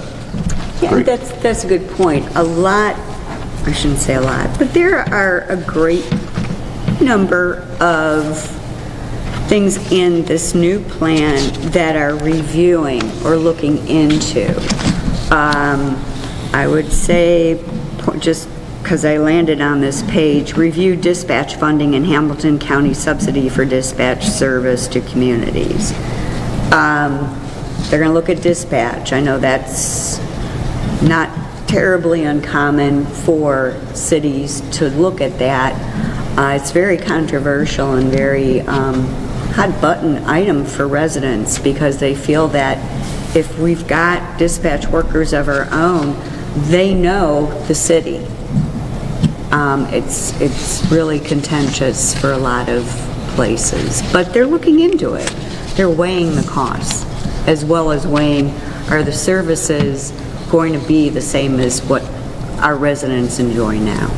Yeah, Great. that's a good point. A lot, I shouldn't say a lot, but there are a great number of things in this new plan that are reviewing or looking into. I would say, just because I landed on this page, review dispatch funding in Hamilton County subsidy for dispatch service to communities. They're going to look at dispatch. I know that's not terribly uncommon for cities to look at that. It's very controversial and very hot button item for residents, because they feel that if we've got dispatch workers of our own, they know the city. It's really contentious for a lot of places, but they're looking into it. They're weighing the costs, as well as weighing, are the services going to be the same as what our residents enjoy now?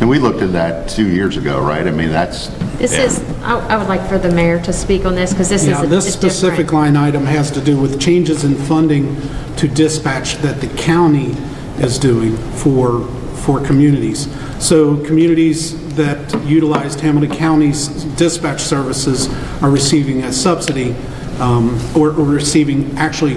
And we looked at that 2 years ago, right? I mean, that's... This is, I would like for the mayor to speak on this, because this is this specific line item has to do with changes in funding to dispatch that the county is doing for communities. So communities that utilized Hamilton County's dispatch services are receiving a subsidy, or receiving, actually,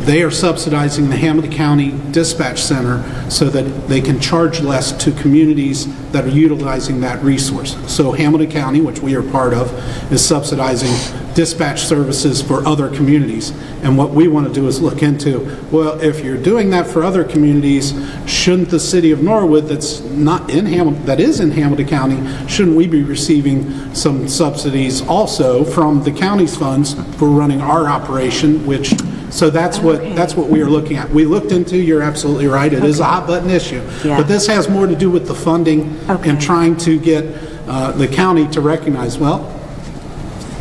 they are subsidizing the Hamilton County Dispatch Center so that they can charge less to communities that are utilizing that resource. So Hamilton County, which we are part of, is subsidizing dispatch services for other communities. And what we want to do is look into, well, if you're doing that for other communities, shouldn't the city of Norwood, that's not in Hamilton, that is in Hamilton County, shouldn't we be receiving some subsidies also from the county's funds for running our operation, which... So that's what we are looking at. We looked into, you're absolutely right, it is a hot button issue. Yeah. But this has more to do with the funding and trying to get the county to recognize, well,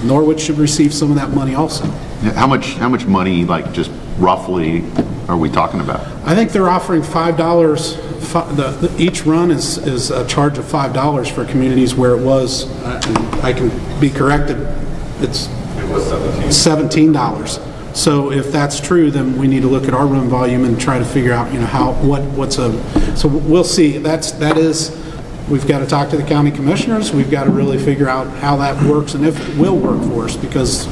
Norwood should receive some of that money also. Yeah, how much money, like, just roughly are we talking about? I think they're offering $5, each run is a charge of $5 for communities where it was, I can be corrected, it was $17. So if that's true, then we need to look at our run volume and try to figure out, so we'll see. We've got to talk to the county commissioners. We've got to really figure out how that works and if it will work for us, because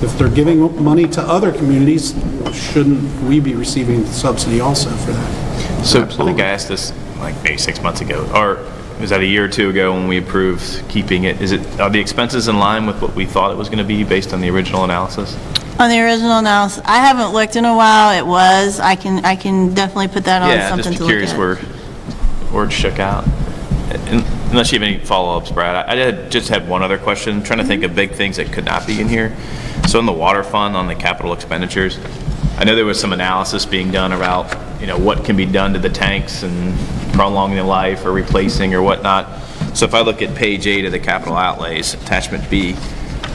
if they're giving money to other communities, shouldn't we be receiving subsidy also for that? So I think I asked this like maybe 6 months ago, or was that a year or two ago when we approved keeping it? Are the expenses in line with what we thought it was going to be based on the original analysis? On the original analysis, I haven't looked in a while. It was. I can definitely put that on something to look at. Yeah, just curious where it shook out. And unless you have any follow-ups, Brad, I just had one other question. I'm trying to think of big things that could not be in here. So in the water fund on the capital expenditures, I know there was some analysis being done about, what can be done to the tanks and prolonging the life or replacing or whatnot. So if I look at page 8 of the capital outlays, attachment B,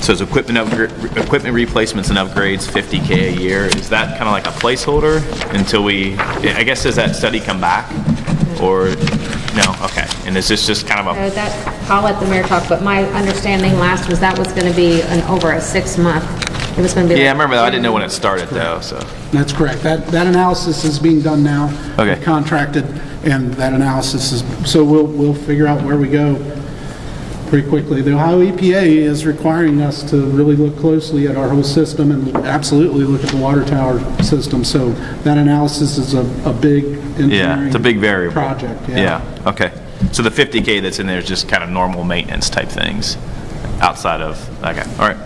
so it's equipment replacements and upgrades, $50K a year. Is that kind of like a placeholder until I guess, does that study come back? Or, no? Okay. And is this just kind of I'll let the mayor talk, but my understanding last was that was going to be over a 6-month. It was going to be. Yeah, I remember that. I didn't know when it started, though, so. That's correct. That analysis is being done now. Okay. We've contracted, and that analysis is, so we'll figure out where we go pretty quickly. The Ohio EPA is requiring us to really look closely at our whole system and absolutely look at the water tower system. So that analysis is a big engineering it's a big variable project. Yeah. Okay. So the $50K that's in there is just kind of normal maintenance type things outside of, okay, all right.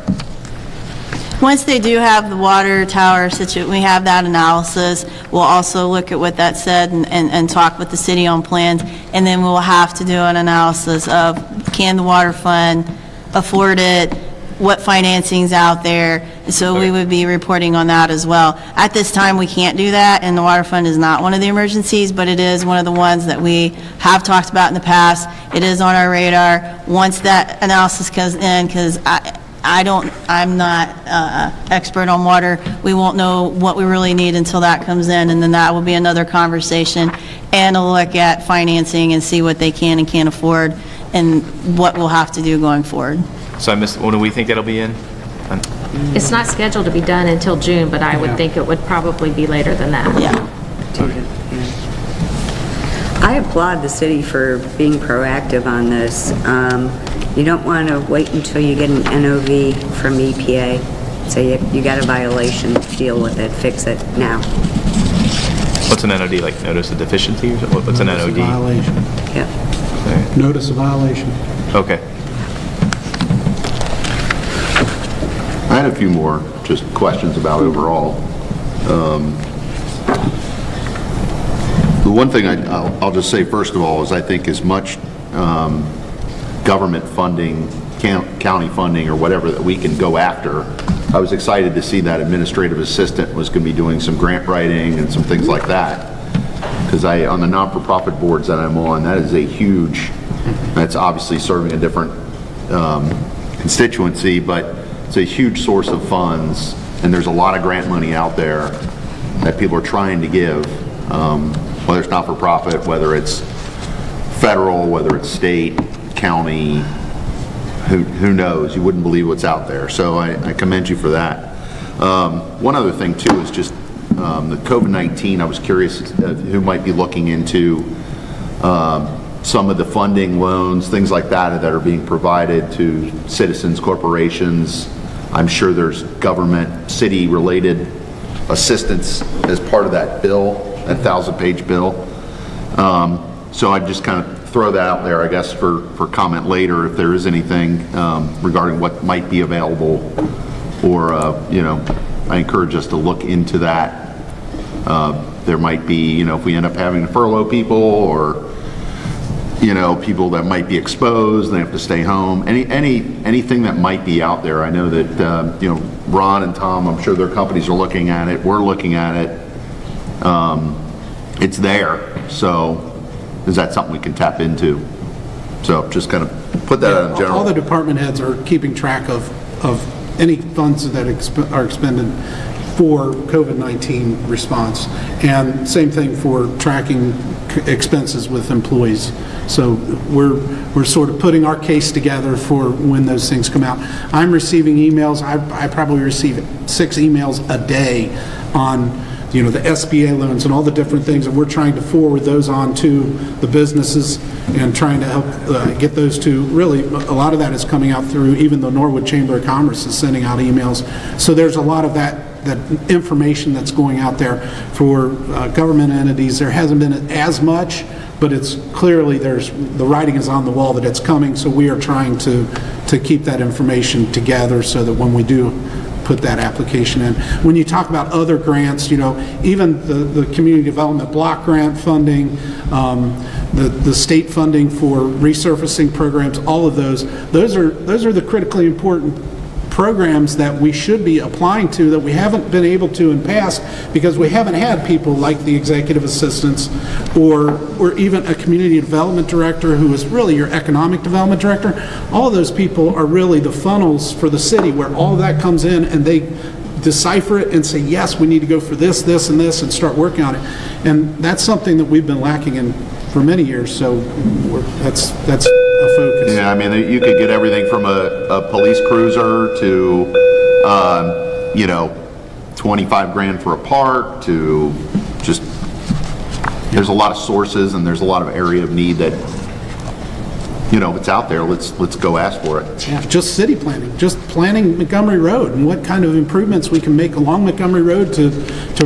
Once they do have the water tower situation, we have that analysis. We'll also look at what that said and talk with the city on plans, and then we'll have to do an analysis of, can the water fund afford it, what financing's out there, so we would be reporting on that as well. At this time, we can't do that, and the water fund is not one of the emergencies, but it is one of the ones that we have talked about in the past. It is on our radar. Once that analysis comes in, because I'm not expert on water. We won't know what we really need until that comes in, and then that will be another conversation and a look at financing and see what they can and can't afford and what we'll have to do going forward. So I missed, when do we think that'll be in? It's not scheduled to be done until June, but I would think it would probably be later than that. Yeah. I applaud the city for being proactive on this. You don't want to wait until you get an NOV from EPA. So you got a violation, deal with it, fix it now. What's an NOD, like notice of deficiency? Or what's an NOD? Violation. Yeah. Okay. Notice of violation. Okay. I had a few more just questions about overall. The one thing I'll just say first of all is I think as much government funding, county funding or whatever that we can go after, I was excited to see that administrative assistant was going to be doing some grant writing and some things like that. Because on the non-for-profit boards that I'm on, that is a huge, that's obviously serving a different constituency, but it's a huge source of funds, and there's a lot of grant money out there that people are trying to give, whether it's not-for-profit, whether it's federal, whether it's state, county, who knows? You wouldn't believe what's out there. So I commend you for that. One other thing too is just the COVID-19. I was curious who might be looking into some of the funding, loans, things like that are being provided to citizens, corporations. I'm sure there's government, city-related assistance as part of that bill, that 1,000-page bill. So I just kind of throw that out there, I guess, for comment later if there is anything regarding what might be available, or I encourage us to look into that. There might be, if we end up having to furlough people, or people that might be exposed, they have to stay home. Anything that might be out there. I know that Ron and Tom, I'm sure their companies are looking at it. We're looking at it. It's there. So is that something we can tap into? So just kind of put that out in general. All the department heads are keeping track of any funds that are expended for COVID-19 response, and same thing for tracking expenses with employees. So we're sort of putting our case together for when those things come out. I'm receiving emails. I probably receive 6 emails a day on the SBA loans and all the different things, and we're trying to forward those on to the businesses and trying to help get those to, really, a lot of that is coming out through, even the Norwood Chamber of Commerce is sending out emails. So there's a lot of that information that's going out there for government entities. There hasn't been as much, but it's clearly the writing is on the wall that it's coming, so we are trying to keep that information together so that when we do put that application in. When you talk about other grants, even the community development block grant funding, the state funding for resurfacing programs, all of those are the critically important programs that we should be applying to that we haven't been able to in past because we haven't had people like the executive assistants or even a community development director who is really your economic development director. All of those people are really the funnels for the city where all of that comes in and they decipher it and say, yes, we need to go for this, this, and this, and start working on it. And that's something that we've been lacking in for many years, so that's a focus. Yeah, I mean, you could get everything from a police cruiser to, 25 grand for a park to just, there's a lot of sources and there's a lot of area of need that, it's out there. Let's go ask for it. Yeah, just city planning, just planning Montgomery Road and what kind of improvements we can make along Montgomery Road to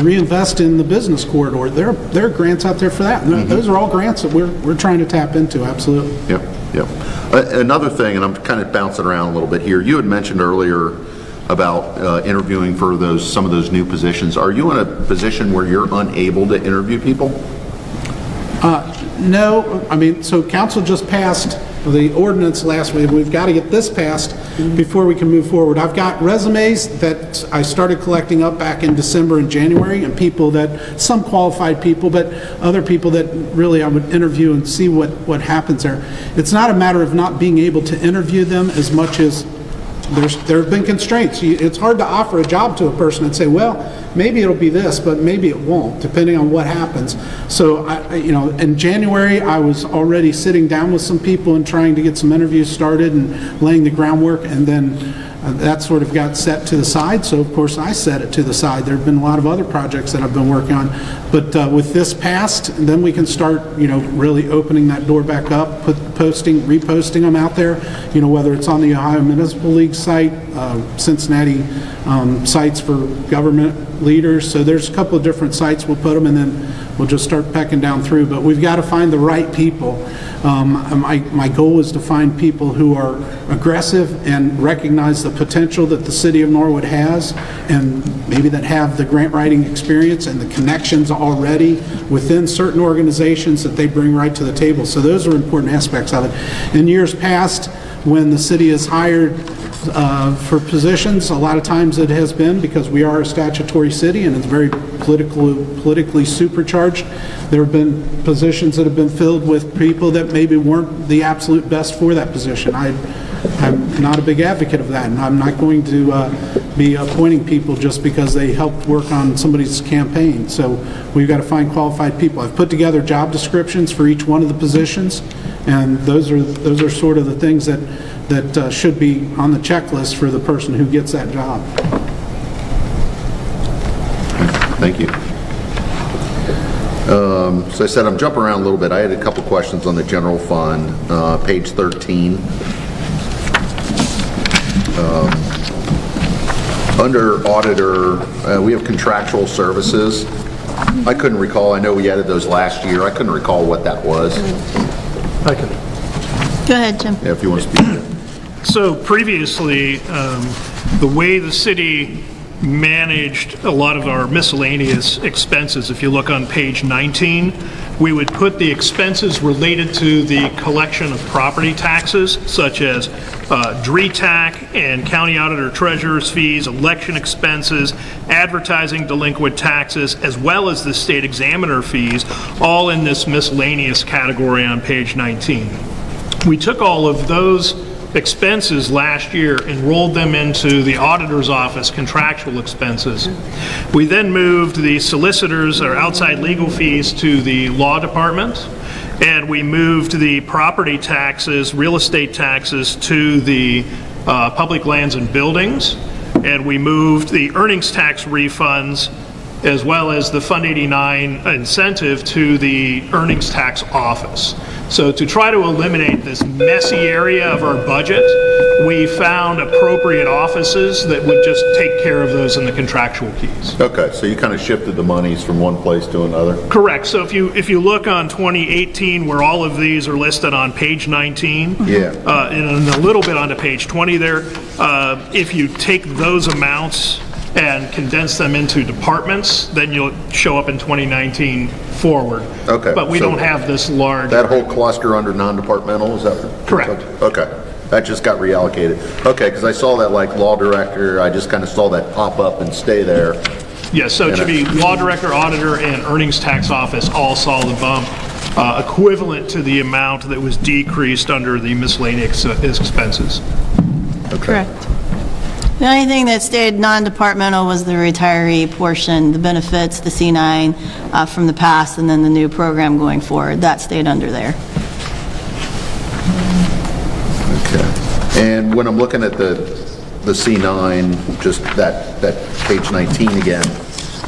reinvest in the business corridor. There are grants out there for that. And those are all grants that we're trying to tap into. Absolutely. Yep. Another thing, and I'm kind of bouncing around a little bit here. You had mentioned earlier about interviewing for some of those new positions. Are you in a position where you're unable to interview people? No. I mean, so council just passed the ordinance last week. We've got to get this passed before we can move forward. I've got resumes that I started collecting up back in December and January, and some qualified people, but other people that really I would interview and see what happens there. It's not a matter of not being able to interview them as much as there have been constraints. It's hard to offer a job to a person and say, well, maybe it'll be this, but maybe it won't, depending on what happens. So, in January, I was already sitting down with some people and trying to get some interviews started and laying the groundwork, and then that sort of got set to the side. So, of course, I set it to the side. There have been a lot of other projects that I've been working on. But with this passed, then we can start, really opening that door back up, reposting them out there, whether it's on the Ohio Municipal League site, Cincinnati sites for government leaders. So there's a couple of different sites we'll put them, and then we'll just start pecking down through. But we've got to find the right people. My goal is to find people who are aggressive and recognize the potential that the city of Norwood has, and maybe that have the grant writing experience and the connections already within certain organizations that they bring right to the table. So those are important aspects of it. In years past, when the city has hired for positions, a lot of times it has been because we are a statutory city and it's very politically supercharged. There have been positions that have been filled with people that maybe weren't the absolute best for that position. I'm not a big advocate of that, and I'm not going to be appointing people just because they helped work on somebody's campaign. So we've got to find qualified people. I've put together job descriptions for each one of the positions, and those are sort of the things that should be on the checklist for the person who gets that job. Thank you. So I said I'm jumping around a little bit. I had a couple questions on the general fund, page 13. Under auditor, we have contractual services. I couldn't recall. I know we added those last year. I couldn't recall what that was. I can. Go ahead, Jim. Yeah, if you want to speak. So previously, the way the city managed a lot of our miscellaneous expenses, if you look on page 19, we would put the expenses related to the collection of property taxes, such as DRETAC and county auditor treasurer's fees, election expenses, advertising delinquent taxes, as well as the state examiner fees, all in this miscellaneous category on page 19. We took all of those expenses last year and rolled them into the auditor's office contractual expenses. We then moved the solicitors or outside legal fees to the law department, and we moved the property taxes, real estate taxes, to the public lands and buildings, and we moved the earnings tax refunds as well as the Fund 89 incentive to the earnings tax office. So to try to eliminate this messy area of our budget, we found appropriate offices that would just take care of those in the contractual keys. Okay, so you kind of shifted the monies from one place to another? Correct. So if you look on 2018, where all of these are listed on page 19, Yeah. and a little bit onto page 20 there, if you take those amounts and condense them into departments, then you'll show up in 2019 forward. Okay. But we so don't have this large. That whole cluster under non-departmental, is that? Correct. Okay. That just got reallocated. Okay, because I saw that like law director, I just kind of saw that pop up and stay there. Yes, so it should be law director, auditor, and earnings tax office all saw the bump, equivalent to the amount that was decreased under the miscellaneous expenses. Okay. Correct. The only thing that stayed non-departmental was the retiree portion, the benefits, the C9 from the past, and then the new program going forward. That stayed under there. Okay. And when I'm looking at the C9, just that page 19 again,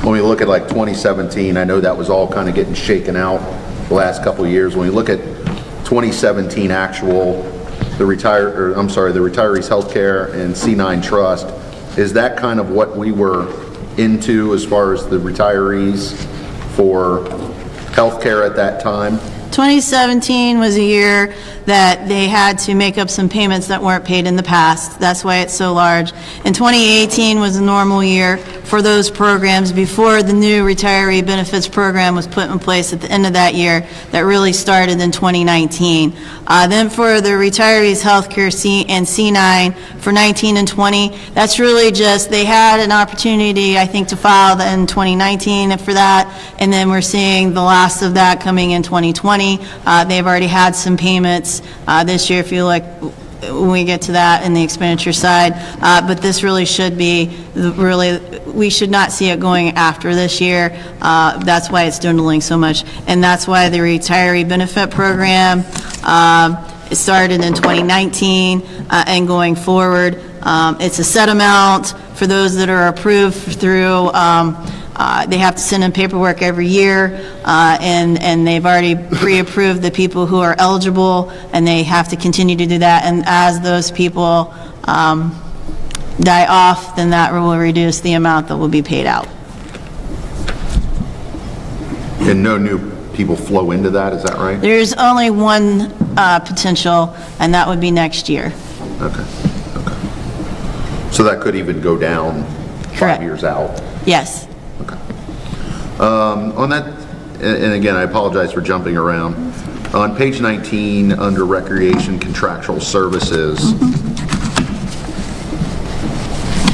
when we look at like 2017, I know that was all kind of getting shaken out the last couple of years. When we look at 2017 actual, the retirees healthcare and C9 trust, is that kind of what we were into as far as the retirees for healthcare at that time? 2017 was a year that they had to make up some payments that weren't paid in the past. That's why it's so large. And 2018 was a normal year for those programs before the new retiree benefits program was put in place at the end of that year that really started in 2019. Then for the retirees healthcare and C9 for 19 and 20, that's really just, they had an opportunity, I think, to file in 2019 for that, and then we're seeing the last of that coming in 2020. They've already had some payments this year, if you like, when we get to that in the expenditure side, but this really should be, we should not see it going after this year. That's why it's dwindling so much, and that's why the retiree benefit program it started in 2019 and going forward. It's a set amount for those that are approved through they have to send in paperwork every year, and they've already pre-approved the people who are eligible, and they have to continue to do that. And as those people die off, then that will reduce the amount that will be paid out. And no new people flow into that, is that right? There's only one potential, and that would be next year. Okay. Okay. So that could even go down 5 years out? Yes. Okay. On that, and again, I apologize for jumping around. On page 19, under recreation contractual services,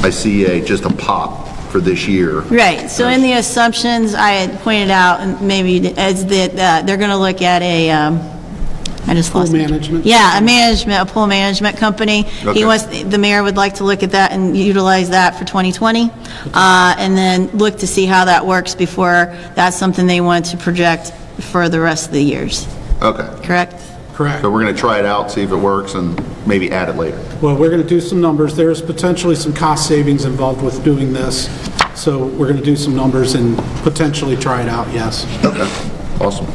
I see just a pop for this year. Right. So in the assumptions, I had pointed out, and maybe as that they're going to look at a. I just lost pool management? Yeah, a pool management company. Okay. He wants, the mayor would like to look at that and utilize that for 2020, and then look to see how that works before that's something they want to project for the rest of the years. Okay. Correct? Correct. So we're going to try it out, see if it works, and maybe add it later. Well, we're going to do some numbers. There's potentially some cost savings involved with doing this, so we're going to do some numbers and potentially try it out, yes. Okay. Awesome.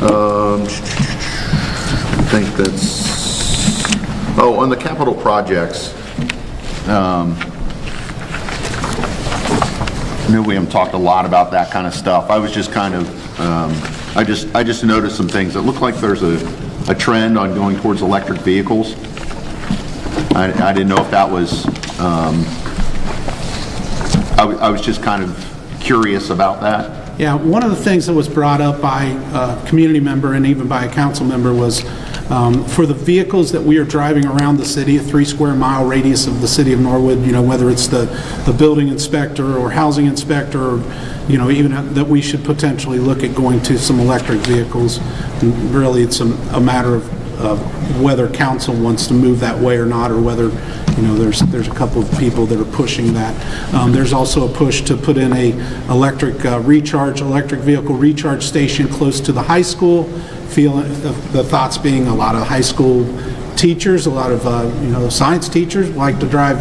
I think that's, on the capital projects, I know we haven't talked a lot about that kind of stuff. I was just kind of, I just noticed some things. It looked like there's a trend on going towards electric vehicles. I didn't know if that was, I was just kind of curious about that. Yeah, one of the things that was brought up by a community member and even by a council member was for the vehicles that we are driving around the city, a 3-square-mile radius of the city of Norwood, you know, whether it's the building inspector or housing inspector, or, you know, even that we should potentially look at going to some electric vehicles. And really, it's a matter of whether council wants to move that way or not, or whether, you know, there's a couple of people that are pushing that. There's also a push to put in a electric vehicle recharge station close to the high school. The thoughts being a lot of high school teachers, a lot of, science teachers like to drive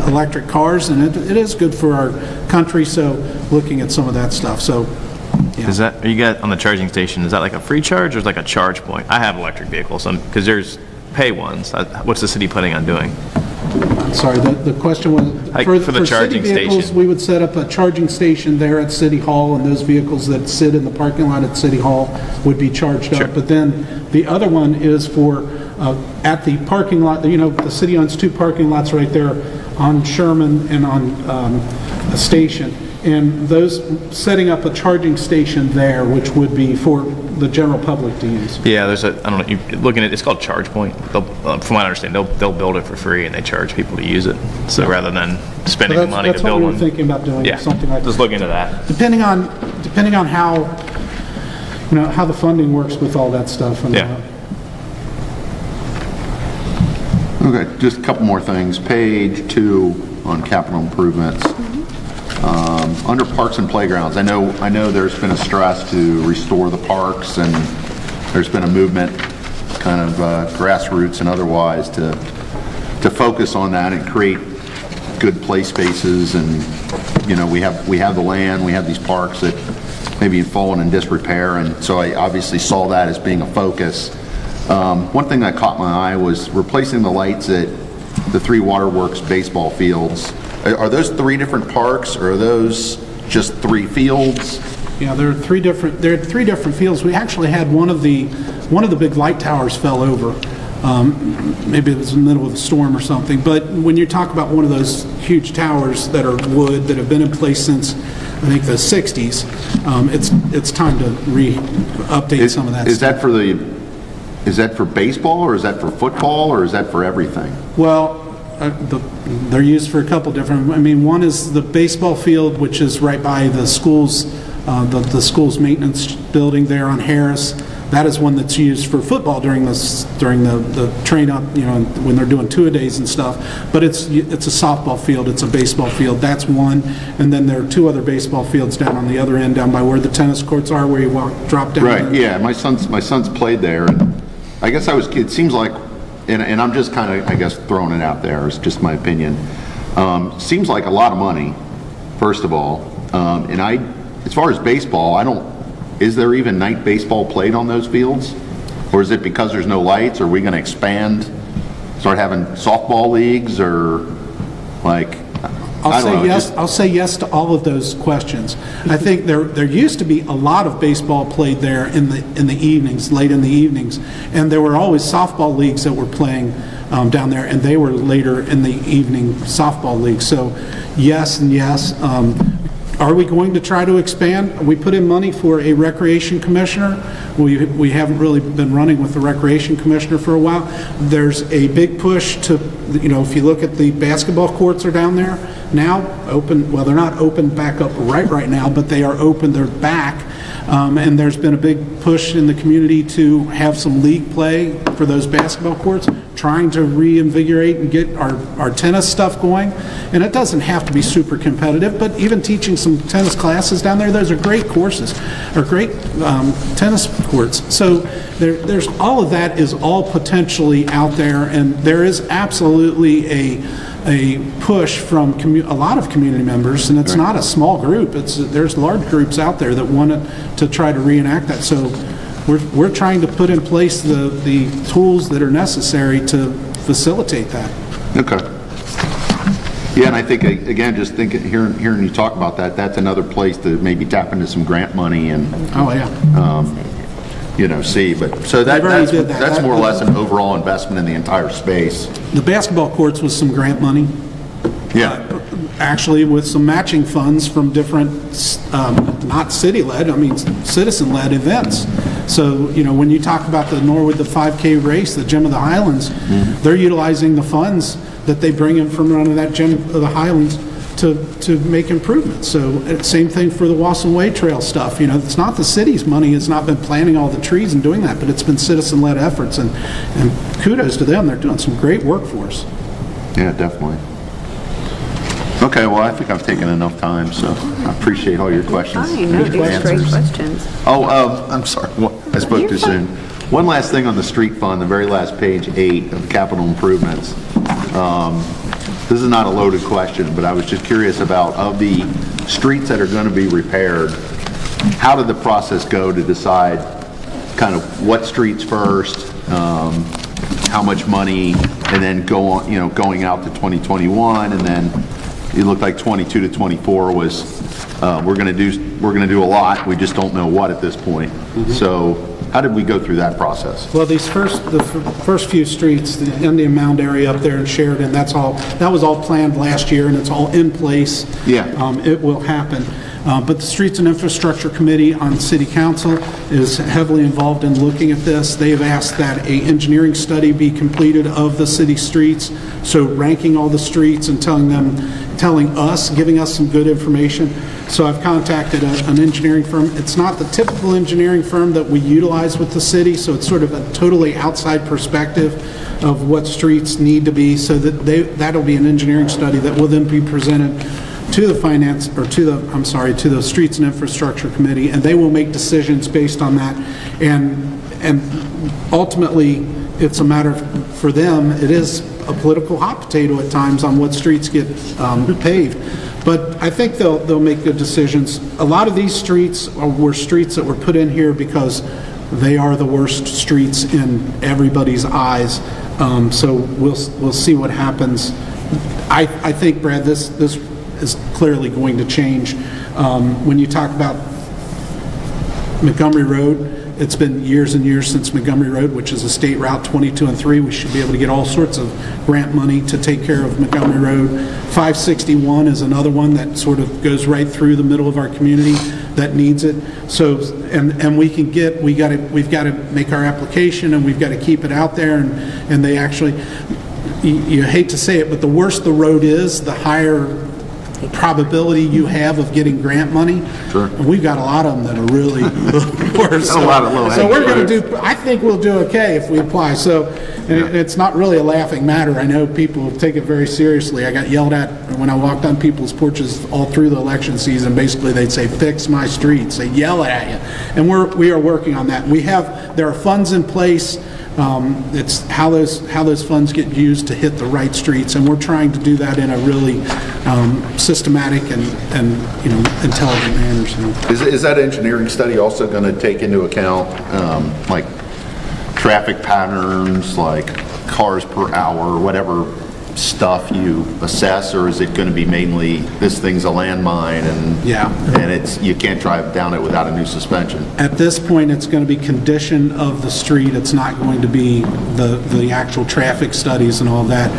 electric cars, and it is good for our country, so looking at some of that stuff. So, yeah. Are you guys on the charging station, is that like a free charge or is it like a charge point? I have electric vehicles, because there's pay ones. What's the city planning on doing? I'm sorry, the question was, for the charging city vehicles, station. we would set up a charging station there at City Hall, and those vehicles that sit in the parking lot at City Hall would be charged up. But then the other one is for, at the parking lot, the city owns 2 parking lots right there on Sherman and on a station. And those, setting up a charging station there, which would be for the general public to use. Yeah, there's I don't know, you're looking at, it's called Charge Point. From what I understand, they'll build it for free and they charge people to use it. So rather than spending the money to build one. That's what we were thinking about doing, something like that. Just look into that. Depending on how, how the funding works with all that stuff. And, Okay, just a couple more things. Page 2 on capital improvements. Under parks and playgrounds, I know there's been a stress to restore the parks, and there's been a movement, kind of grassroots and otherwise, to focus on that and create good play spaces. And we have the land, we have these parks that maybe have fallen in disrepair, and so I obviously saw that as being a focus. One thing that caught my eye was replacing the lights at the 3 waterworks baseball fields. Are those 3 different parks, or are those just 3 fields? Yeah, there are 3 different fields. We actually had one of the big light towers fell over. Maybe it was in the middle of a storm or something. But when you talk about one of those huge towers that are wood, that have been in place since, I think, the 60s, it's time to update some of that stuff. Is that for baseball, or is that for football, or is that for everything? Well, they're used for a couple different. One is the baseball field, which is right by the school's maintenance building there on Harris. That is one that's used for football during the train up, when they're doing 2-a-days and stuff. But it's a softball field, it's a baseball field. That's one, and then there are 2 other baseball fields down on the other end, down by where the tennis courts are, where you drop down. Right. Yeah, my son's played there, and I guess it seems like. And I'm just kind of, I guess, throwing it out there. It's just my opinion. Seems like a lot of money, first of all. And as far as baseball, is there even night baseball played on those fields? Or is it because there's no lights? Are we going to start having softball leagues, or like? I'll say yes to all of those questions. I think there used to be a lot of baseball played there in the evenings, late in the evenings, and there were always softball leagues that were playing down there, and they were later in the evening softball leagues. So yes and yes. Are we going to try to expand? We put in money for a recreation commissioner. We haven't really been running with the recreation commissioner for a while. There's a big push to, if you look at the basketball courts are down there now, open. Well, they're not open back up right now, but they are open. They're back. And there's been a big push in the community to have some league play for those basketball courts, trying to reinvigorate and get our tennis stuff going. And it doesn't have to be super competitive, but even teaching some tennis classes down there, those are great courses, or great tennis courts. So there's all of that is all potentially out there, and there is absolutely a push from a lot of community members, and it's not a small group. There's large groups out there that want to try to reenact that. So we're trying to put in place the tools that are necessary to facilitate that. Okay. Yeah, and I think, again, just hearing you talk about that, that's another place to maybe tap into some grant money and see. But so that's more or less an overall investment in the entire space. The basketball courts was some grant money. Yeah. Actually, with some matching funds from different, not city-led, citizen-led events. So, when you talk about the Norwood, the 5K race, the Gym of the Highlands, they're utilizing the funds that they bring in from running that Gym of the Highlands to make improvements. So same thing for the Wasson Way Trail stuff. It's not the city's money. It's not been planting all the trees and doing that, but it's been citizen-led efforts, and kudos to them. They're doing some great work for us. Yeah, definitely. Okay, well, I think I've taken enough time, so I appreciate all your questions. Fine, no, these are great questions. Oh, I'm sorry. I spoke too soon. One last thing on the street fund, the very last page 8 of capital improvements. This is not a loaded question, but I was just curious about, of the streets that are going to be repaired, how did the process go to decide kind of what streets first, how much money, and then go on, going out to 2021, and then it looked like 22 to 24 was we're going to do a lot. We just don't know what at this point. So how did we go through that process? Well, the first few streets, the Indian Mound area up there in Sheridan, that was all planned last year, and it's all in place. Yeah. It will happen. But the Streets and Infrastructure Committee on City Council is heavily involved in looking at this. They have asked that an engineering study be completed of the city streets, so ranking all the streets and telling us, giving us some good information. So I've contacted an engineering firm. It's not the typical engineering firm that we utilize with the city, so it's sort of a totally outside perspective of what streets need to be, so that that'll be an engineering study that will then be presented to the to the Streets and Infrastructure Committee, and they will make decisions based on that. And ultimately, it's a matter for them. It is a political hot potato at times on what streets get paved. But I think they'll make good decisions. A lot of these streets were streets that were put in here because they are the worst streets in everybody's eyes. So we'll see what happens. I think, Brad, this is clearly going to change. When you talk about Montgomery Road, it's been years and years since Montgomery Road, which is a state route 22 and 3. We should be able to get all sorts of grant money to take care of Montgomery Road. 561 is another one that sort of goes right through the middle of our community that needs it. So, and we've got to make our application, and we've got to keep it out there, and they actually, you hate to say it, but the worse the road is, the higher probability you have of getting grant money. Sure. And we've got a lot of them that are really worse. A lot of low so we're going to do, I think we'll do okay if we apply. So it's not really a laughing matter. I know people take it very seriously. I got yelled at when I walked on people's porches all through the election season. Basically, they'd say, "Fix my streets." They yell at you. And we are working on that. There are funds in place. It's how those funds get used to hit the right streets, and we're trying to do that in a really systematic and intelligent manner. So. Is that engineering study also going to take into account like traffic patterns, like cars per hour, whatever stuff you assess, or is it going to be mainly this thing's a landmine and you can't drive down it without a new suspension? At this point, it's going to be condition of the street. It's not going to be the actual traffic studies and all that.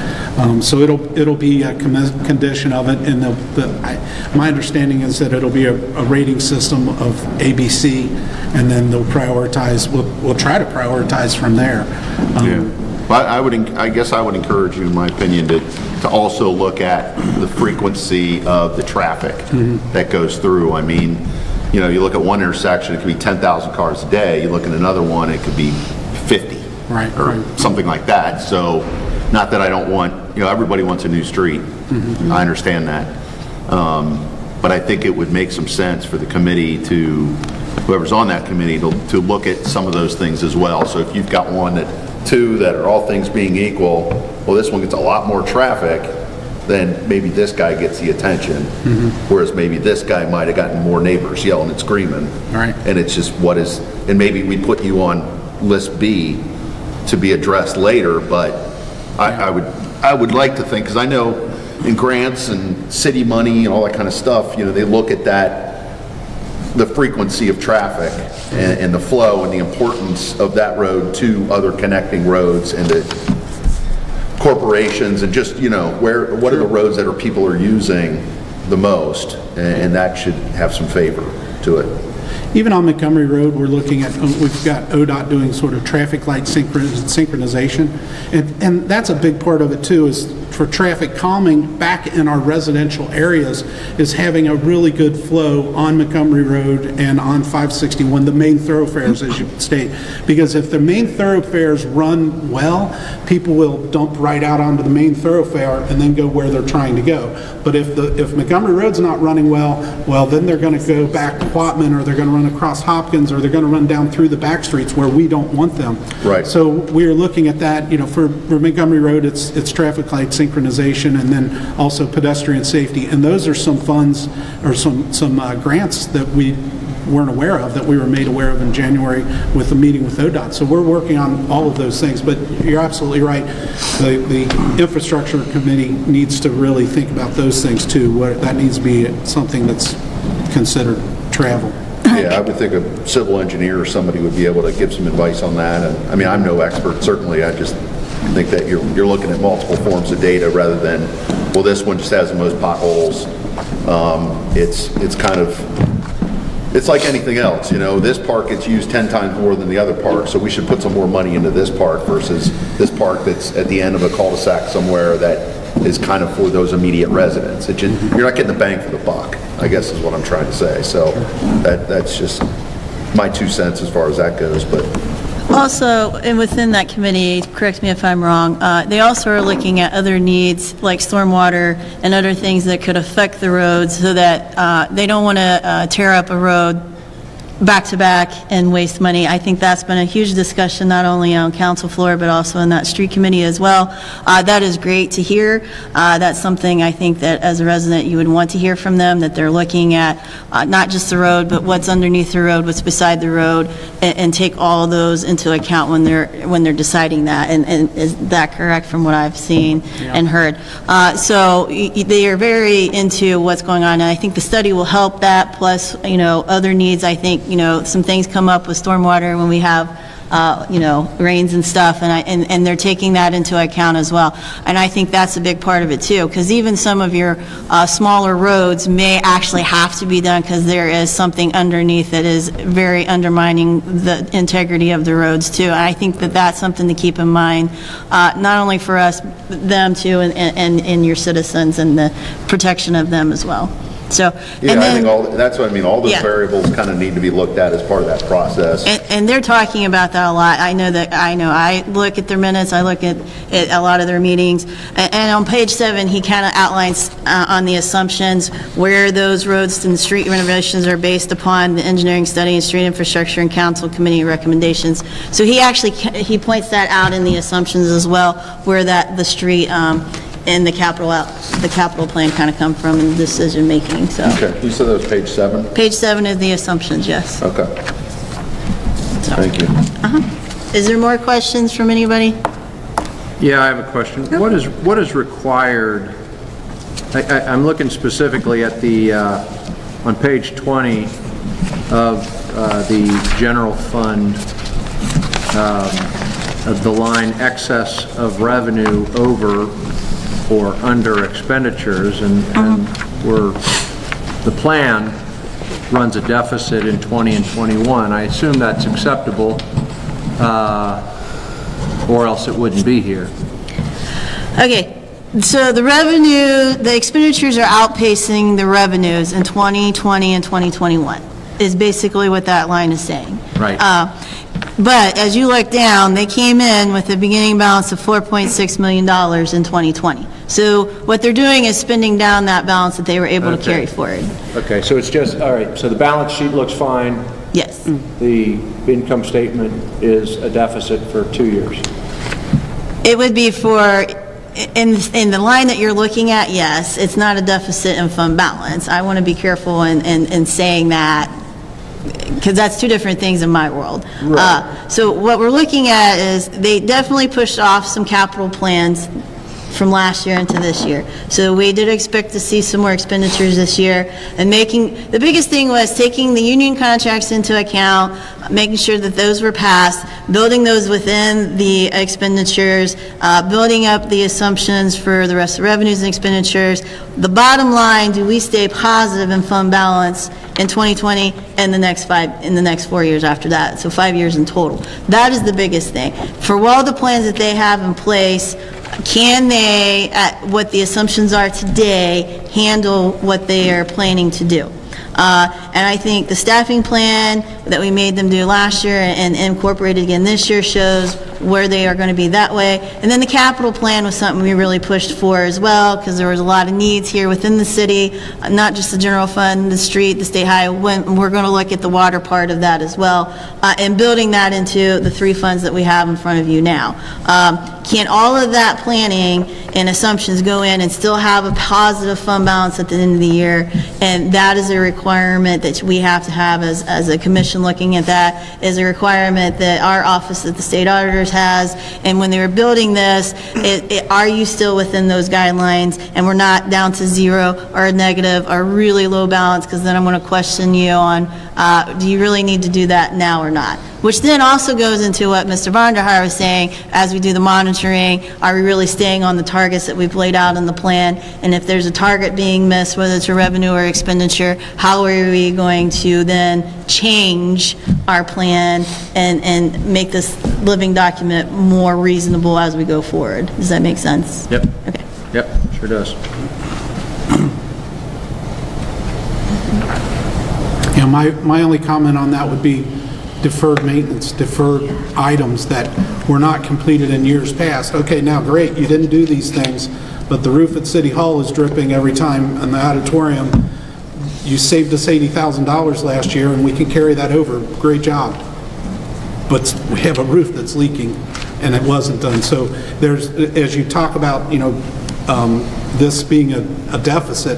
So it'll be a condition of it, and my understanding is that it'll be a rating system of ABC, and then they'll prioritize. We'll try to prioritize from there. Well, I guess I would encourage you, in my opinion, to also look at the frequency of the traffic that goes through. I mean, you look at one intersection, it could be 10,000 cars a day. You look at another one, it could be 50, or something like that. So, not that I don't want, everybody wants a new street. I understand that. But I think it would make some sense for the committee whoever's on that committee, to look at some of those things as well. So if you've got two that are, all things being equal, well, this one gets a lot more traffic, then maybe this guy gets the attention, whereas maybe this guy might have gotten more neighbors yelling and screaming. And it's just and maybe we put you on list B to be addressed later, but I would like to think, because I know in grants and city money and all that kind of stuff, they look at the frequency of traffic and the flow and the importance of that road to other connecting roads and to corporations, and just, what are the roads that people are using the most, and that should have some favor to it. Even on Montgomery Road, we're looking at, we've got ODOT doing sort of traffic light synchronization, and that's a big part of it too, is for traffic calming back in our residential areas is having a really good flow on Montgomery Road and on 561, the main thoroughfares, as you state. Because if the main thoroughfares run well, people will dump right out onto the main thoroughfare and then go where they're trying to go. But if Montgomery Road's not running well, then they're going to go back to Quatman, or they're going to run across Hopkins, or they're going to run down through the back streets where we don't want them. Right. So we're looking at that, for Montgomery Road, it's traffic light synchronization and then also pedestrian safety. And those are some funds or some grants that we weren't aware of, that we were made aware of in January with the meeting with ODOT. So we're working on all of those things. But you're absolutely right. The infrastructure committee needs to really think about those things too. That needs to be something that's considered travel. Yeah, I would think a civil engineer or somebody would be able to give some advice on that. And I mean, I'm no expert, certainly. I just think that you're looking at multiple forms of data rather than, well, this one just has the most potholes. It's kind of, it's like anything else, this park gets used 10 times more than the other park, so we should put some more money into this park versus this park that's at the end of a cul-de-sac somewhere that is kind of for those immediate residents. You're not getting the bang for the buck, I guess is what I'm trying to say. So that's just my 2 cents as far as that goes. But also, and within that committee, correct me if I'm wrong, they also are looking at other needs like stormwater and other things that could affect the roads, so that they don't want to tear up a road back to back and waste money. I think that's been a huge discussion, not only on council floor, but also in that street committee as well. That is great to hear. That's something I think that as a resident you would want to hear from them, that they're looking at not just the road, but what's underneath the road, what's beside the road, and take all those into account when they're deciding that. And is that correct from what I've seen and heard? So they are very into what's going on, and I think the study will help that, plus, other needs. I think, some things come up with stormwater when we have, rains and stuff, and they're taking that into account as well. And I think that's a big part of it too, because even some of your smaller roads may actually have to be done because there is something underneath that is very undermining the integrity of the roads too. And I think that that's something to keep in mind, not only for us, but them too, and your citizens, and the protection of them as well. So, yeah, and then, I think that's what I mean. All those variables kind of need to be looked at as part of that process. And they're talking about that a lot. I look at their minutes. I look at a lot of their meetings. And on page 7, he kind of outlines on the assumptions where those roads and street renovations are based upon the engineering study and street infrastructure and council committee recommendations. So he points that out in the assumptions as well, where the street and the capital plan kind of come from in decision making. So. Okay, you said that was page 7? Page 7 is the assumptions, yes. Okay. So. Thank you. Is there more questions from anybody? Yeah, I have a question. What is required? I'm looking specifically at the on page 20 of the general fund, of the line excess of revenue over or under expenditures, and the plan runs a deficit in 20 and 21. I assume that's acceptable, or else it wouldn't be here. Okay, so the expenditures are outpacing the revenues in 2020 and 2021, is basically what that line is saying. Right. But as you look down, they came in with a beginning balance of $4.6 million in 2020. So what they're doing is spending down that balance that they were able to carry forward. Okay, so it's just, all right, so the balance sheet looks fine. Yes. The income statement is a deficit for 2 years. It would be for, in the line that you're looking at, yes, it's not a deficit in fund balance. I want to be careful in saying that, because that's two different things in my world. Right. So what we're looking at is they definitely pushed off some capital plans from last year into this year. So we did expect to see some more expenditures this year, and the biggest thing was taking the union contracts into account, making sure that those were passed, building those within the expenditures, building up the assumptions for the rest of the revenues and expenditures. The bottom line, do we stay positive in fund balance in 2020 and in the next 4 years after that? So 5 years in total. That is the biggest thing. For all the plans that they have in place, can they, at what the assumptions are today, handle what they are planning to do? And I think the staffing plan that we made them do last year and incorporated again this year shows where they are going to be that way. And then the capital plan was something we really pushed for as well, because there was a lot of needs here within the city, not just the general fund, the street, the state highway. We're going to look at the water part of that as well, and building that into the 3 funds that we have in front of you now. Can all of that planning and assumptions go in and still have a positive fund balance at the end of the year? And that is a requirement that we have to have as a commission looking at that, is a requirement that our office at the state auditors has. And when they were building this, are you still within those guidelines? And we're not down to 0 or a negative or really low balance, because then I'm going to question you on, do you really need to do that now or not? Which then also goes into what Mr. Vonderhaar was saying, as we do the monitoring, are we really staying on the targets that we've laid out in the plan? And if there's a target being missed, whether it's a revenue or expenditure, how are we going to then change our plan and make this living document more reasonable as we go forward? Does that make sense? Yep. Okay. Yep, sure does. Yeah, my only comment on that would be deferred maintenance, deferred items that were not completed in years past. Okay, now great, you didn't do these things, but the roof at City Hall is dripping every time in the auditorium. You saved us $80,000 last year, and we can carry that over. Great job. But we have a roof that's leaking, and it wasn't done. So there's, as you talk about, you know, this being a deficit,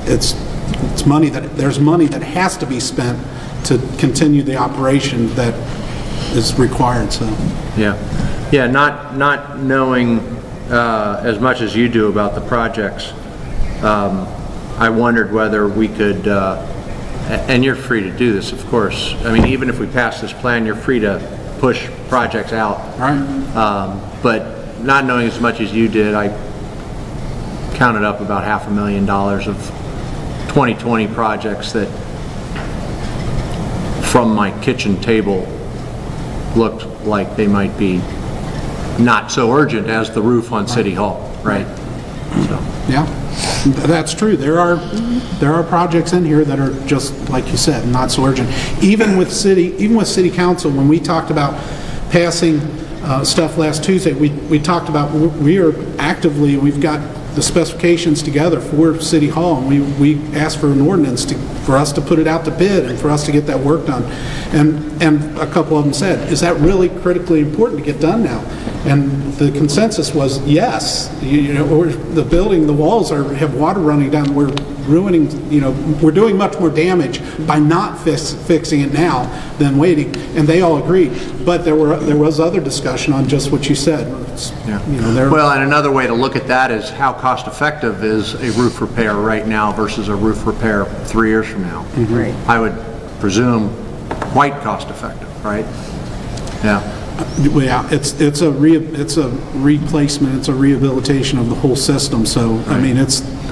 it's money that, there's money that has to be spent to continue the operation that is required. So yeah, not knowing as much as you do about the projects, I wondered whether we could, and you're free to do this, of course. I mean, even if we pass this plan, you're free to push projects out. right. But not knowing as much as you did, I counted up about $500,000 of 2020 projects that from my kitchen table looked like they might be not so urgent as the roof on City Hall, right? So. Yeah, that's true. There are projects in here that are just like you said, not so urgent. Even with city council, when we talked about passing stuff last Tuesday, we talked about we've got the specifications together for City Hall, and we asked for an ordinance for us to put it out to bid and for us to get that work done. And a couple of them said, is that really critically important to get done now? And the consensus was yes. You know, the building, the walls have water running down. We're ruining, you know, we're doing much more damage by not fixing it now than waiting. And they all agreed. But there was other discussion on just what you said. Yeah. You know, well, and another way to look at that is how cost effective is a roof repair right now versus a roof repair 3 years from now. Mm-hmm. Right. I would presume quite cost effective, right? Yeah. Yeah, it's a replacement, it's a rehabilitation of the whole system. So right.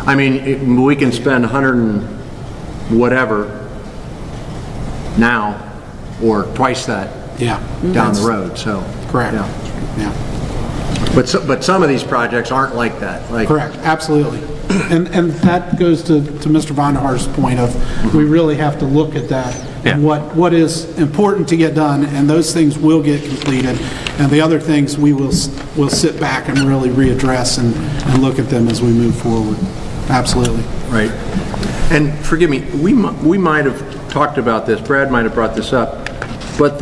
I mean, we can spend 100 and whatever now, or twice that. Yeah. Down the road. So correct. Yeah. But some of these projects aren't like that. Like, correct. Absolutely. And that goes to Mr. Vonderhaar's point of we really have to look at that. Yeah. And what is important to get done, and those things will get completed, and the other things we'll sit back and really readdress and look at them as we move forward. Absolutely. Right. And forgive me, we might have talked about this. Brad might have brought this up, but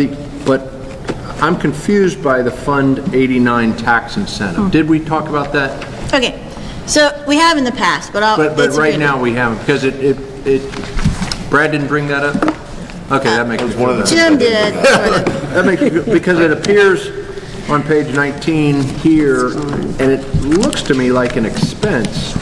I'm confused by the Fund 89 tax incentive. Did we talk about that? Okay. So we have in the past, but but right now we haven't, because Brad didn't bring that up. Okay, that makes me feel better. Jim did. That makes me feel, because it appears on page 19 here, and it looks to me like an expense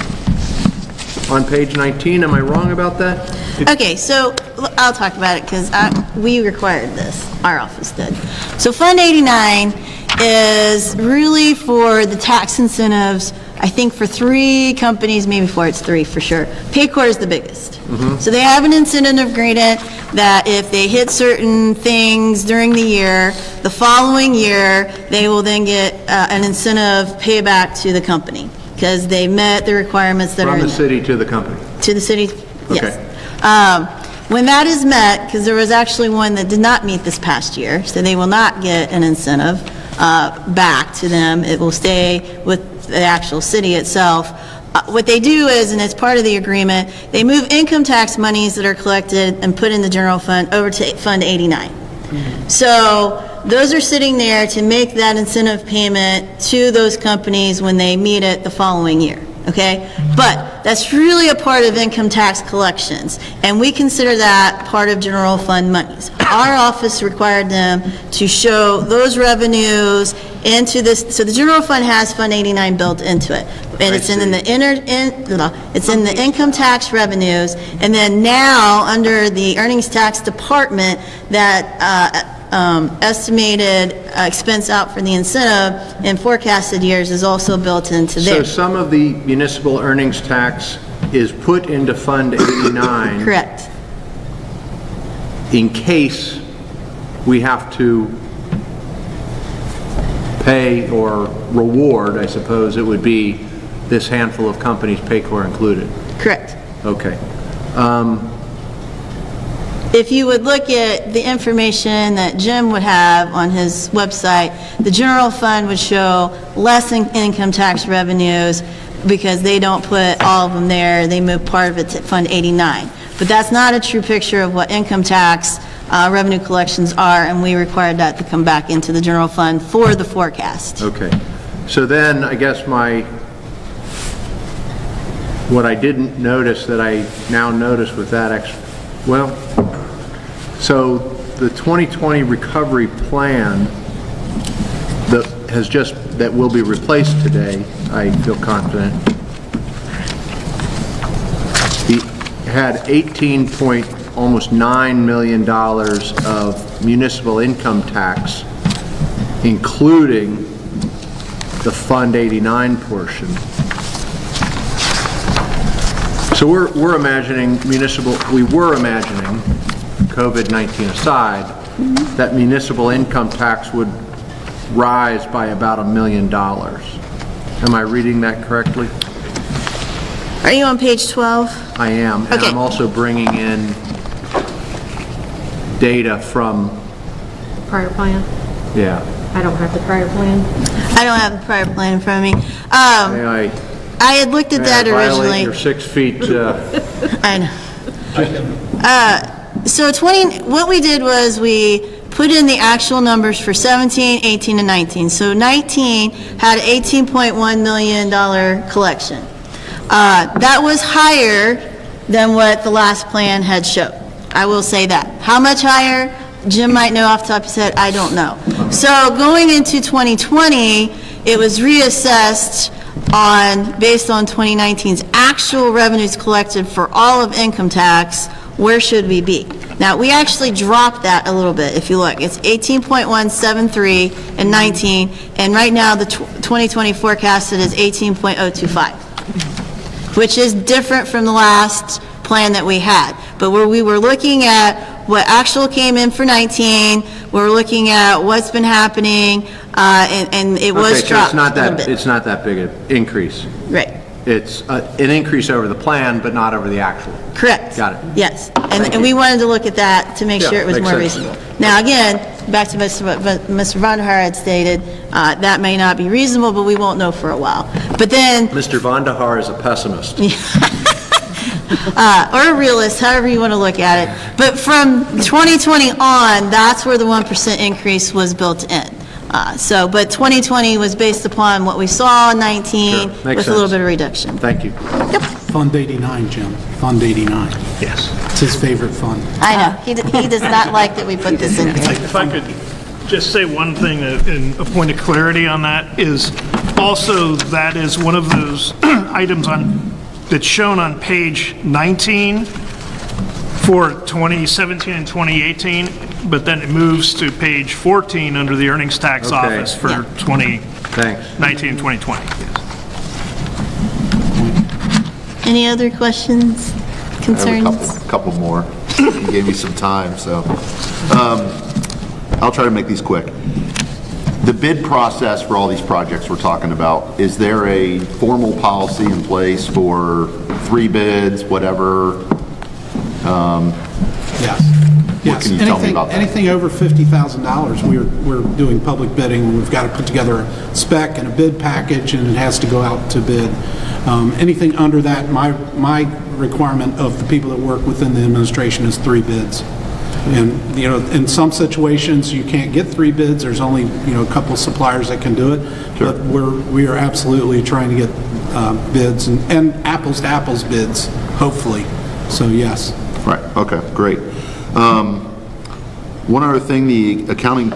on page 19. Am I wrong about that? Okay, so I'll talk about it because we required this. Our office did. So Fund 89 is really for the tax incentives I think for 3 companies, maybe 4, it's 3 for sure. Paycor is the biggest. So they have an incentive agreement that if they hit certain things during the year, the following year, they will then get an incentive payback to the company because they met the requirements that are in From the there. city to the company? To the city, yes. Okay. When that is met, because there was actually one that did not meet this past year, so they will not get an incentive back to them. It will stay with the actual city itself. What they do is, and it's part of the agreement, they move income tax monies that are collected and put in the general fund over to Fund 89. So those are sitting there to make that incentive payment to those companies when they meet it the following year. Okay? But that's really a part of income tax collections, and we consider that part of general fund monies. Our office required them to show those revenues into this, so the general fund has Fund 89 built into it. And it's in the it's in the income tax revenues, and then now, under the earnings tax department, that estimated expense out for the incentive in forecasted years is also built into there. So some of the municipal earnings tax is put into Fund 89. Correct. In case we have to pay or reward, I suppose it would be this handful of companies, Paycor included. Correct. Okay. If you would look at the information that Jim would have on his website, the general fund would show less income tax revenues because they don't put all of them there. They move part of it to Fund 89. But that's not a true picture of what income tax revenue collections are, and we required that to come back into the general fund for the forecast. Okay. So then, I guess what I didn't notice that I now notice with that so the 2020 recovery plan that will be replaced today, I feel confident, had almost $9 million of municipal income tax, including the Fund 89 portion. So we're imagining COVID-19 aside, that municipal income tax would rise by about $1 million. Am I reading that correctly? Are you on page 12? I am, and Okay. I'm also bringing in data from, Prior plan? yeah. I don't have the prior plan. I don't have the prior plan in front of me. May I had looked at that I violate originally. your 6 feet, I know. So what we did was we put in the actual numbers for 17, 18, and 19. So 19 had $18.1 million collection. That was higher than what the last plan had showed. I will say that. How much higher? Jim might know off the top of his head. I don't know. So going into 2020, it was reassessed based on 2019's actual revenues collected for all of income tax. Where should we be? Now, we actually dropped that a little bit. If you look, it's 18.173 and 19, and right now the 2020 forecasted is 18.025, which is different from the last plan that we had. But where we were looking at what actual came in for 19, we're looking at what's been happening, and it was dropped a little bit. It's not that big an increase. Right. It's an increase over the plan, but not over the actual. Correct. Got it. Yes. And we wanted to look at that to make sure it was makes more sense. reasonable. Now, again, back to Mr. Von Der Haar had stated, that may not be reasonable, but we won't know for a while. But then, Mr. Von Der Haar is a pessimist. or a realist, however you want to look at it. But from 2020 on, that's where the 1% increase was built in. But 2020 was based upon what we saw in 19 Sure. with Makes a little sense. bit of reduction. Thank you. Fund 89, Jim. Fund 89. Yes. It's his favorite fund. I know. He does not like that we put this in here. If I could just say one thing, in a point of clarity on that, is also that is one of those items that's shown on page 19 for 2017 and 2018, but then it moves to page 14 under the earnings tax Okay. office for Yeah. 2019 Thanks. and 2020. Any other questions, concerns? I have a couple more. You gave me some time, so. I'll try to make these quick. The bid process for all these projects we're talking about, is there a formal policy in place for 3 bids, whatever? Yes. What can you tell me about that? Anything over $50,000, we're doing public bidding. We've got to put together a spec and a bid package, and it has to go out to bid. Anything under that, my requirement of the people that work within the administration is 3 bids. And, you know, in some situations, you can't get 3 bids. There's only, you know, a couple of suppliers that can do it. Sure. But we are absolutely trying to get bids and apples to apples bids, hopefully. So, yes. Right, okay, great. One other thing, the accounting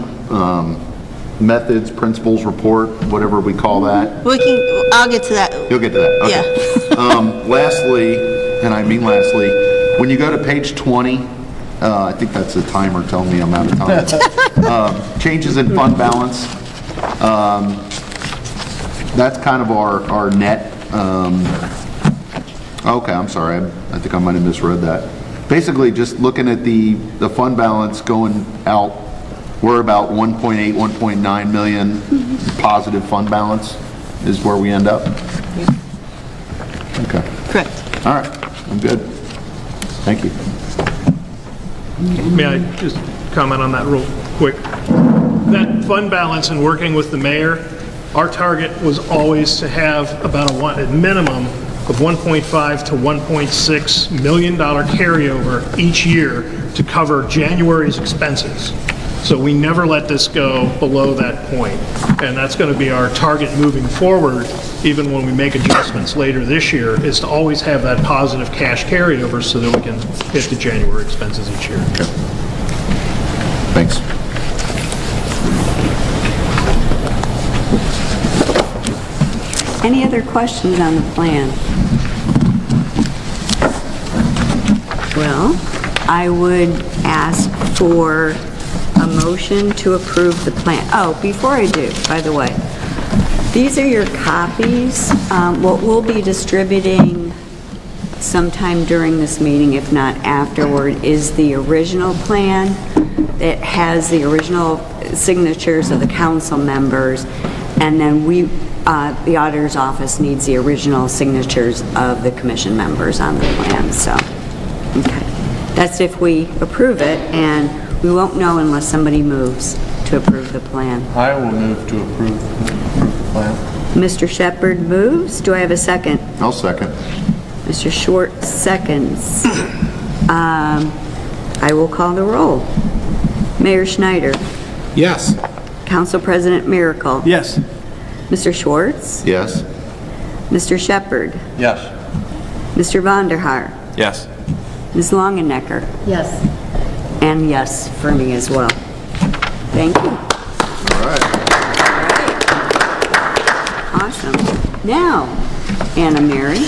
methods, principles report, whatever we call that. I'll get to that. You'll get to that, okay. Yeah. Lastly, and I mean lastly, when you go to page 20, I think that's a timer telling me I'm out of time. Changes in fund balance. That's kind of our net. Okay, I'm sorry. I think I might have misread that. Basically, just looking at the fund balance going out, we're about 1.8, 1.9 million positive fund balance is where we end up. Okay. Correct. All right. I'm good. Thank you. May I just comment on that real quick? That fund balance and working with the mayor, our target was always to have about a minimum of $1.5 to $1.6 million carryover each year to cover January's expenses. So we never let this go below that point. And that's going to be our target moving forward, even when we make adjustments later this year, is to always have that positive cash carryover so that we can hit the January expenses each year. Okay. Thanks. Any other questions on the plan? Well, I would ask for a motion to approve the plan. Oh, before I do, by the way, these are your copies. What we'll be distributing sometime during this meeting, if not afterward, is the original plan that has the original signatures of the council members, and then the auditor's office needs the original signatures of the commission members on the plan. So, okay. That's if we approve it, and we won't know unless somebody moves to approve the plan. I will move to approve the plan. Mr. Shepherd moves. Do I have a second? I'll second. Mr. Schwartz seconds. I will call the roll. Mayor Schneider. Yes. Council President Miracle. Yes. Mr. Schwartz. Yes. Mr. Shepherd. Yes. Mr. Vonderhaar. Yes. Ms. Longenecker. Yes. And yes for me as well. Thank you. All right. Awesome. Now, Anna Mary,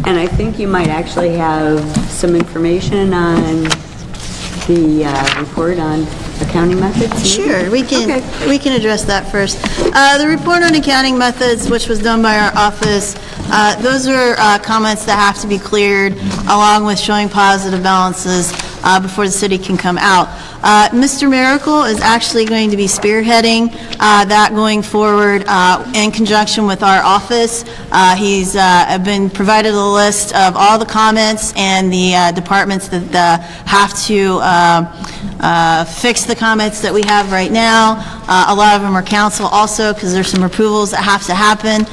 and I think you might actually have some information on the report on accounting methods? Sure, we can address that first. The report on accounting methods, which was done by our office, those are comments that have to be cleared, along with showing positive balances before the city can come out. Mr. Miracle is actually going to be spearheading that going forward in conjunction with our office. He's been provided a list of all the comments and the departments that have to fix the comments that we have right now. A lot of them are council also, because there's some approvals that have to happen.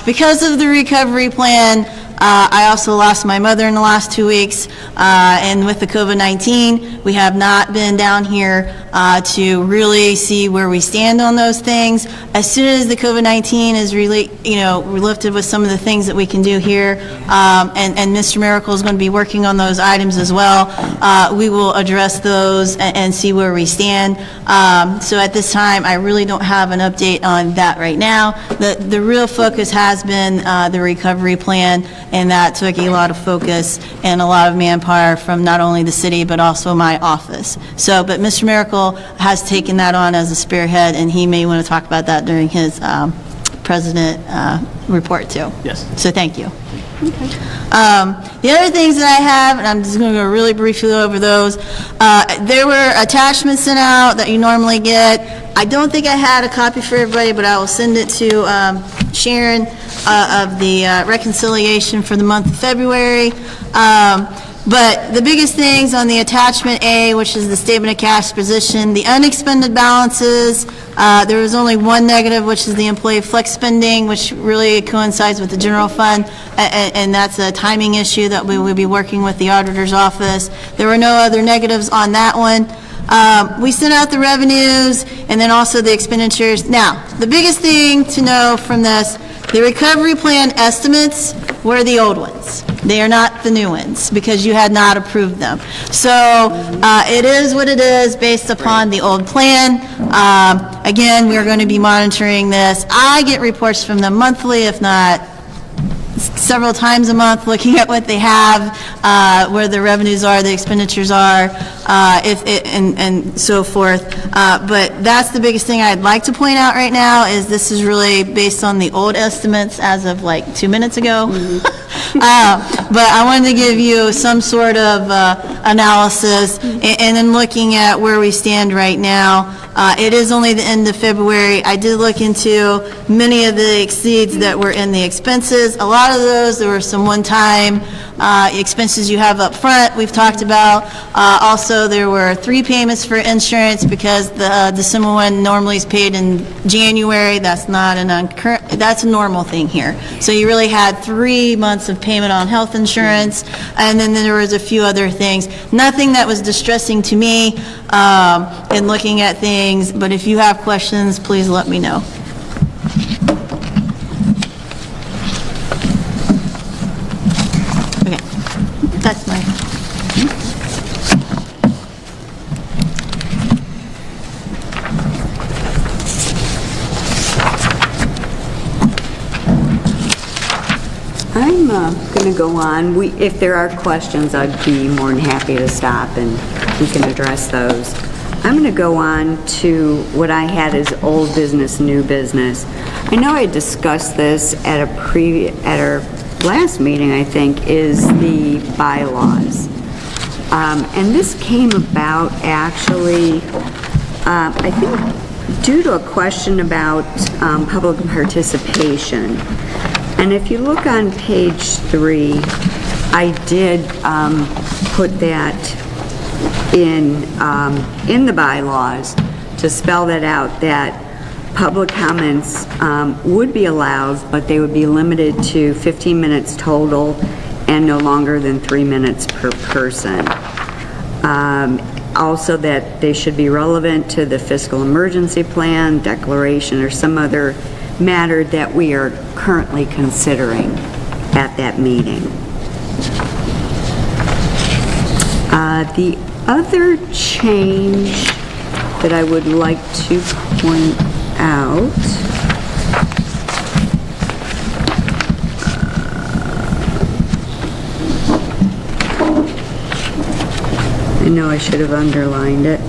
Because of the recovery plan, I also lost my mother in the last 2 weeks, and with the COVID-19, we have not been down here to really see where we stand on those things. As soon as the COVID-19 is really, we're lifted with some of the things that we can do here, and Mr. Miracle is going to be working on those items as well. We will address those and see where we stand. So at this time, I really don't have an update on that right now. The real focus has been the recovery plan, and that took a lot of focus and a lot of manpower from not only the city but also my office. So, but Mr. Miracle has taken that on as a spearhead, and he may want to talk about that during his president report to. Yes. So thank you. The other things that I have, and I'm just going to go really briefly over those, there were attachments sent out that you normally get. I don't think I had a copy for everybody, but I will send it to Sharon of the reconciliation for the month of February. But the biggest things on the attachment A, which is the statement of cash position, the unexpended balances, there was only one negative, which is the employee flex spending, which really coincides with the general fund, and that's a timing issue that we will be working with the auditor's office. There were no other negatives on that one. We sent out the revenues and then also the expenditures. Now, the biggest thing to know from this, the recovery plan estimates were the old ones. They are not the new ones because you had not approved them. So it is what it is based upon the old plan. Again, we are going to be monitoring this. I get reports from them monthly, if not several times a month, looking at what they have, where the revenues are, the expenditures are, and so forth. But that's the biggest thing I'd like to point out right now is this is really based on the old estimates as of like 2 minutes ago. But I wanted to give you some sort of analysis, and then looking at where we stand right now. It is only the end of February. I did look into many of the exceeds that were in the expenses. A lot of those, there were some one-time expenses you have up front we've talked about. Also, there were 3 payments for insurance because the December one normally is paid in January. That's not that's a normal thing here. So you really had 3 months of payment on health insurance, and then there was a few other things. Nothing that was distressing to me in looking at things, but if you have questions, please let me know. Okay, that's my... I'm going to go on. If there are questions, I'd be more than happy to stop and we can address those. I'm going to go on to what I had as old business, new business. I know I discussed this at our last meeting, I think, is the bylaws. And this came about actually, I think, due to a question about public participation. And if you look on page 3, I did put that in the bylaws to spell that out, that public comments would be allowed, but they would be limited to 15 minutes total and no longer than 3 minutes per person. Also that they should be relevant to the fiscal emergency plan, declaration, or some other matter that we are currently considering at that meeting. The other change that I would like to point out I know I should have underlined it.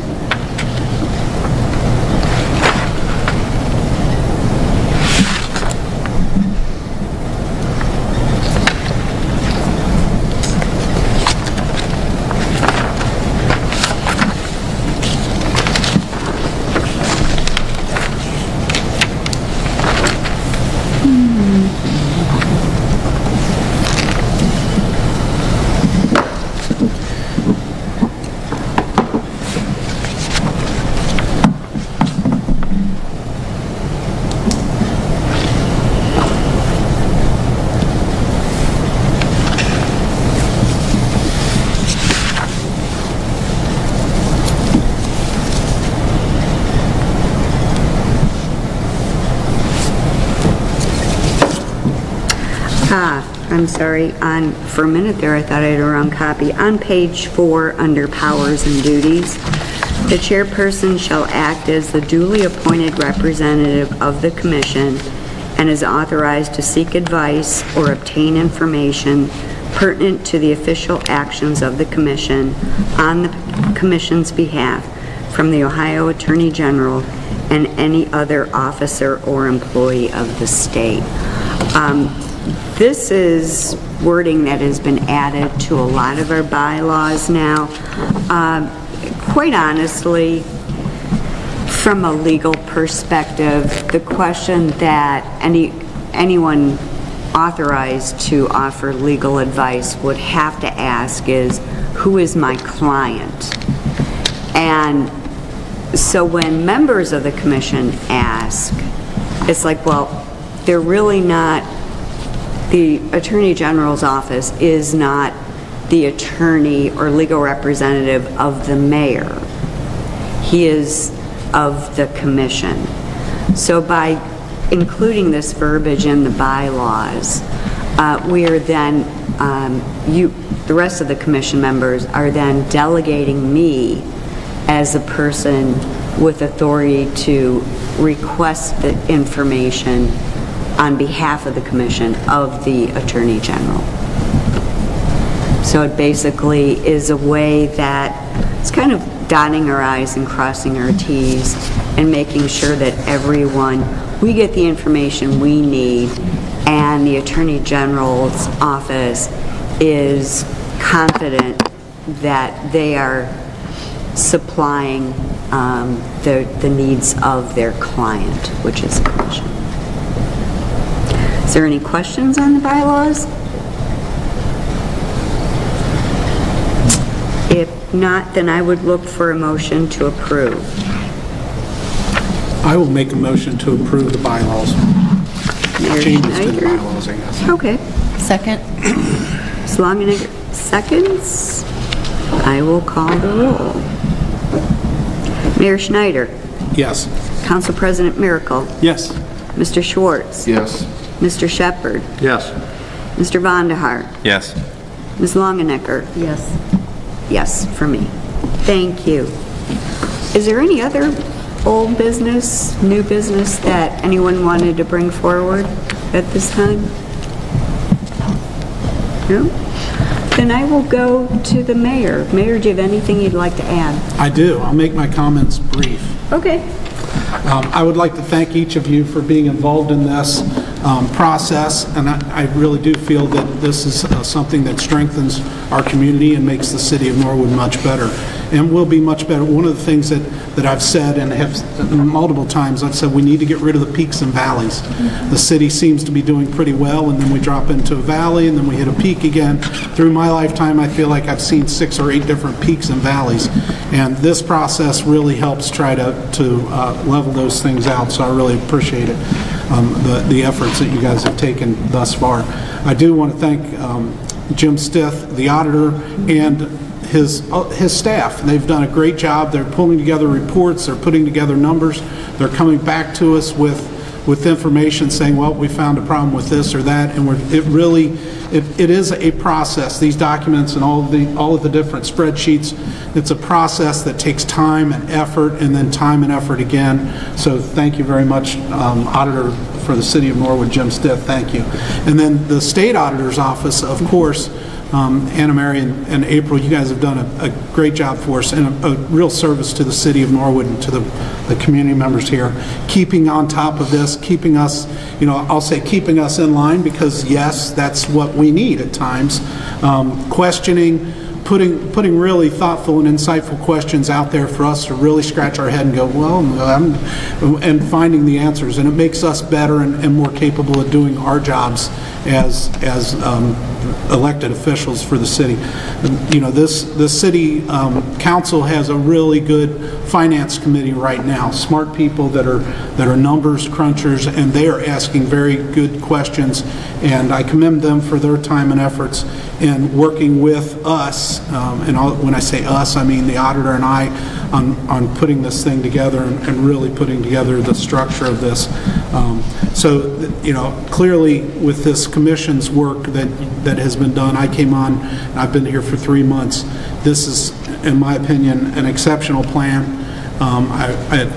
I'm sorry, for a minute there I thought I had a wrong copy. On page 4, under powers and duties, the chairperson shall act as the duly appointed representative of the commission and is authorized to seek advice or obtain information pertinent to the official actions of the commission on the commission's behalf from the Ohio Attorney General and any other officer or employee of the state. This is wording that has been added to a lot of our bylaws now. Quite honestly, from a legal perspective, the question that anyone authorized to offer legal advice would have to ask is, who is my client? And so when members of the commission ask, it's like, well, they're really not, the Attorney General's office is not the attorney or legal representative of the mayor. He is of the commission. So by including this verbiage in the bylaws, we are then, the rest of the commission members are then delegating me as a person with authority to request the information on behalf of the commission of the Attorney General. So it basically is a way that it's kind of dotting our I's and crossing our T's and making sure that everyone, we get the information we need, and the Attorney General's office is confident that they are supplying the needs of their client, which is the commission. Is there any questions on the bylaws? If not, then I would look for a motion to approve. I will make a motion to approve the bylaws. Changes to the bylaws, I guess. Okay. Second. As long as seconds, I will call the roll. Mayor Schneider. Yes. Council President Miracle. Yes. Mr. Schwartz. Yes. Mr. Shepherd. Yes. Mr. Vonderhaar. Yes. Ms. Longenecker. Yes. Yes, for me. Thank you. Is there any other old business, new business that anyone wanted to bring forward at this time? No? Then I will go to the mayor. Mayor, do you have anything you'd like to add? I do. I'll make my comments brief. Okay. I would like to thank each of you for being involved in this process, and I really do feel that this is something that strengthens our community and makes the city of Norwood much better, and will be much better. One of the things that I've said, and have multiple times, I've said we need to get rid of the peaks and valleys. The city seems to be doing pretty well, and then we drop into a valley, and then we hit a peak again. Through my lifetime, I feel like I've seen 6 or 8 different peaks and valleys, and this process really helps try to level those things out, so I really appreciate it, the efforts that you guys have taken thus far. I do want to thank Jim Stith, the auditor, and his staff. They've done a great job. They're pulling together reports, they're putting together numbers, they're coming back to us with information saying, well, we found a problem with this or that, and it is a process. These documents and all of the different spreadsheets, it's a process that takes time and effort, and then time and effort again. So thank you very much, Auditor for the City of Norwood, Jim Stith, thank you. And then the State Auditor's Office, of course, Anna Mary and April, you guys have done a great job for us, and a real service to the City of Norwood and to the community members here, keeping on top of this, keeping us, I'll say keeping us in line, because yes, that's what we need at times, questioning, putting really thoughtful and insightful questions out there for us to really scratch our head and go, well, and finding the answers, and it makes us better and more capable of doing our jobs as elected officials for the city. The city council has a really good finance committee right now, smart people that are numbers crunchers, and they are asking very good questions, and I commend them for their time and efforts in working with us, and when I say us, I mean the auditor and I, on putting this thing together and really putting together the structure of this. So, clearly with this commission's work that has been done, I came on, and I've been here for 3 months. This is, in my opinion, an exceptional plan.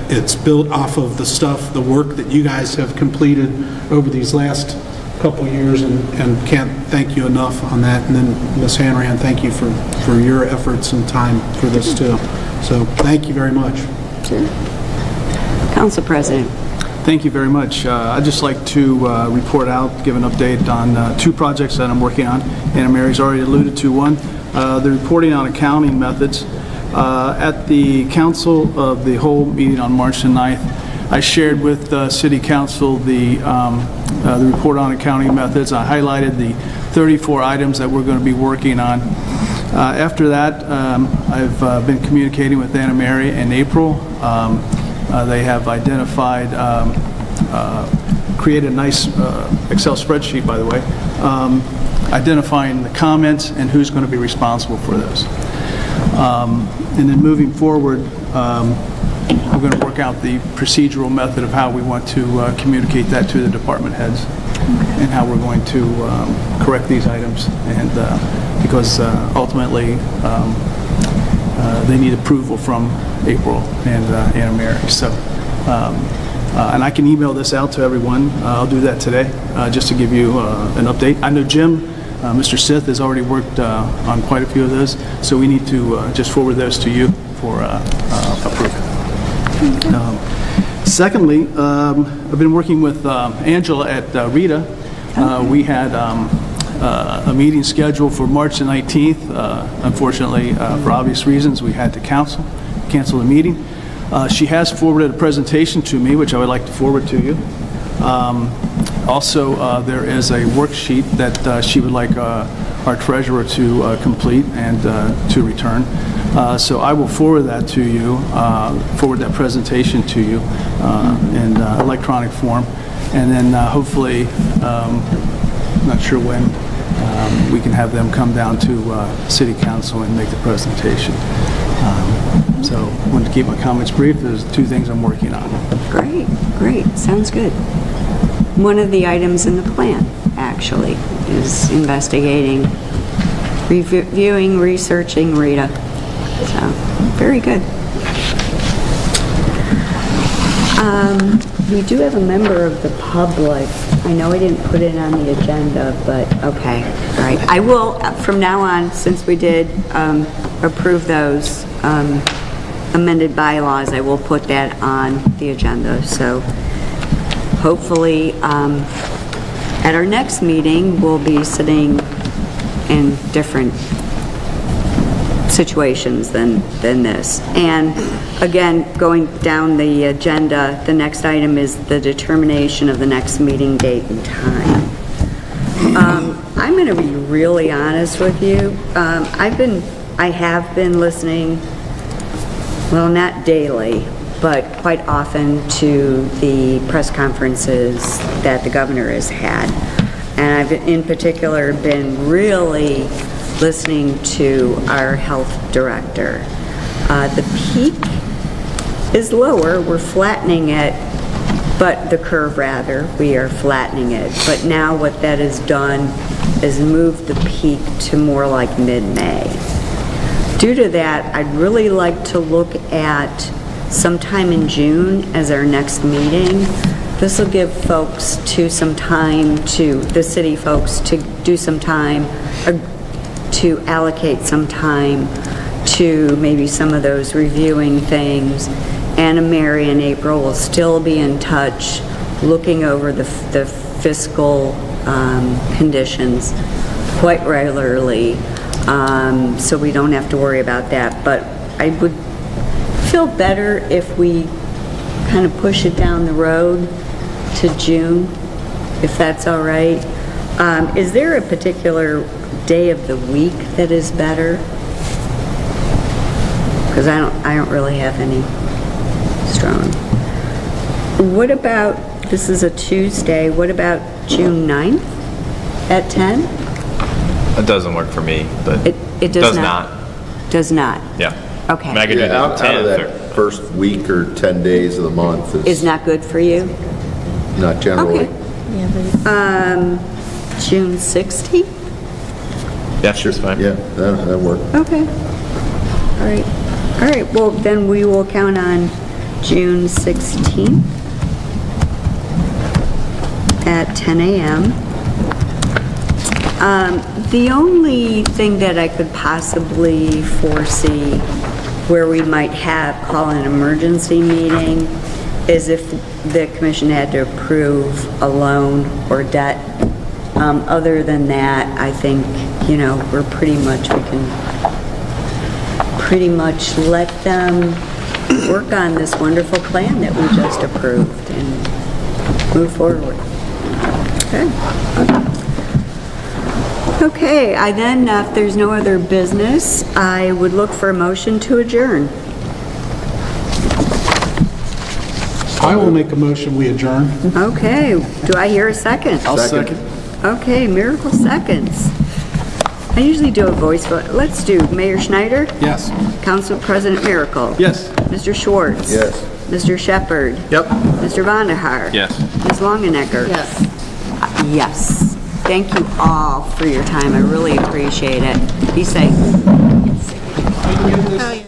It's built off of the work that you guys have completed over these last couple years, and can't thank you enough on that. And then Ms. Hanrahan, thank you for your efforts and time for this too. So thank you very much. Sure. Council President. Thank you very much. I'd just like to report out, give an update on 2 projects that I'm working on. Anna Mary's already alluded to one. The reporting on accounting methods. At the Council of the Whole meeting on March the 9th, I shared with City Council the report on accounting methods. I highlighted the 34 items that we're going to be working on. After that, I've been communicating with Anna Mary in April. They have identified, created a nice Excel spreadsheet, by the way, identifying the comments and who's going to be responsible for those. And then moving forward, we're going to work out the procedural method of how we want to communicate that to the department heads and how we're going to correct these items. And because ultimately they need approval from April and Anna Mary. So, and I can email this out to everyone. I'll do that today just to give you an update. I know Jim, Mr. Sith, has already worked on quite a few of those, so we need to just forward those to you for approval. Secondly, I've been working with Angela at Rita. We had a meeting scheduled for March the 19th. Unfortunately, for obvious reasons, we had to cancel the meeting. She has forwarded a presentation to me, which I would like to forward to you. Also, there is a worksheet that she would like our treasurer to complete and to return. So I will forward that to you, forward that presentation to you in electronic form. And then hopefully, not sure when, we can have them come down to City Council and make the presentation. So I wanted to keep my comments brief. There's 2 things I'm working on. Great, great. Sounds good. One of the items in the plan, actually, is investigating, reviewing, researching Rita. So, very good. We do have a member of the public. I know I didn't put it on the agenda, but okay. All right. I will, from now on, since we did approve those amended bylaws, I will put that on the agenda. So hopefully at our next meeting, we'll be sitting in different situations than this. And again, going down the agenda, the next item is the determination of the next meeting date and time. I'm going to be really honest with you. I have been listening, well, not daily, but quite often to the press conferences that the governor has had. And I've in particular been really listening to our health director. The peak is lower, we're flattening it, but the curve rather, we are flattening it. But now what that has done is moved the peak to more like mid-May. Due to that, I'd really like to look at sometime in June as our next meeting. This will give folks some time to, the city folks, to do some time, to allocate some time to maybe some of those reviewing things. Anna Mary and April will still be in touch, looking over the fiscal conditions quite regularly, so we don't have to worry about that. But I would feel better if we kind of push it down the road to June, if that's all right. Is there a particular day of the week that is better? Because I don't really have any strong. What about, this is a Tuesday, what about June 9th at 10? It doesn't work for me, but it does not. Does not? Yeah. Okay. I mean, I could do the Out of 10th. that first week or 10 days of the month Is not good for you? not generally. Okay. June 16th? Yeah, sure, it's fine. Yeah, that worked. Okay. All right. All right, well, then we will count on June 16th at 10 a.m. The only thing that I could possibly foresee where we might call an emergency meeting is if the commission had to approve a loan or debt. Other than that, I think, we can pretty much let them work on this wonderful plan that we just approved and move forward. Okay. Okay, if there's no other business, I would look for a motion to adjourn. I will make a motion, we adjourn. Okay, do I hear a second? I'll second. Okay, Miracle seconds. I usually do a voice vote. Let's do Mayor Schneider? Yes. Council President Miracle? Yes. Mr. Schwartz? Yes. Mr. Shepherd? Yep. Mr. Vonderhaar? Yes. Ms. Longenecker? Yes. Yes. Thank you all for your time. I really appreciate it. Be safe. Oh, yeah.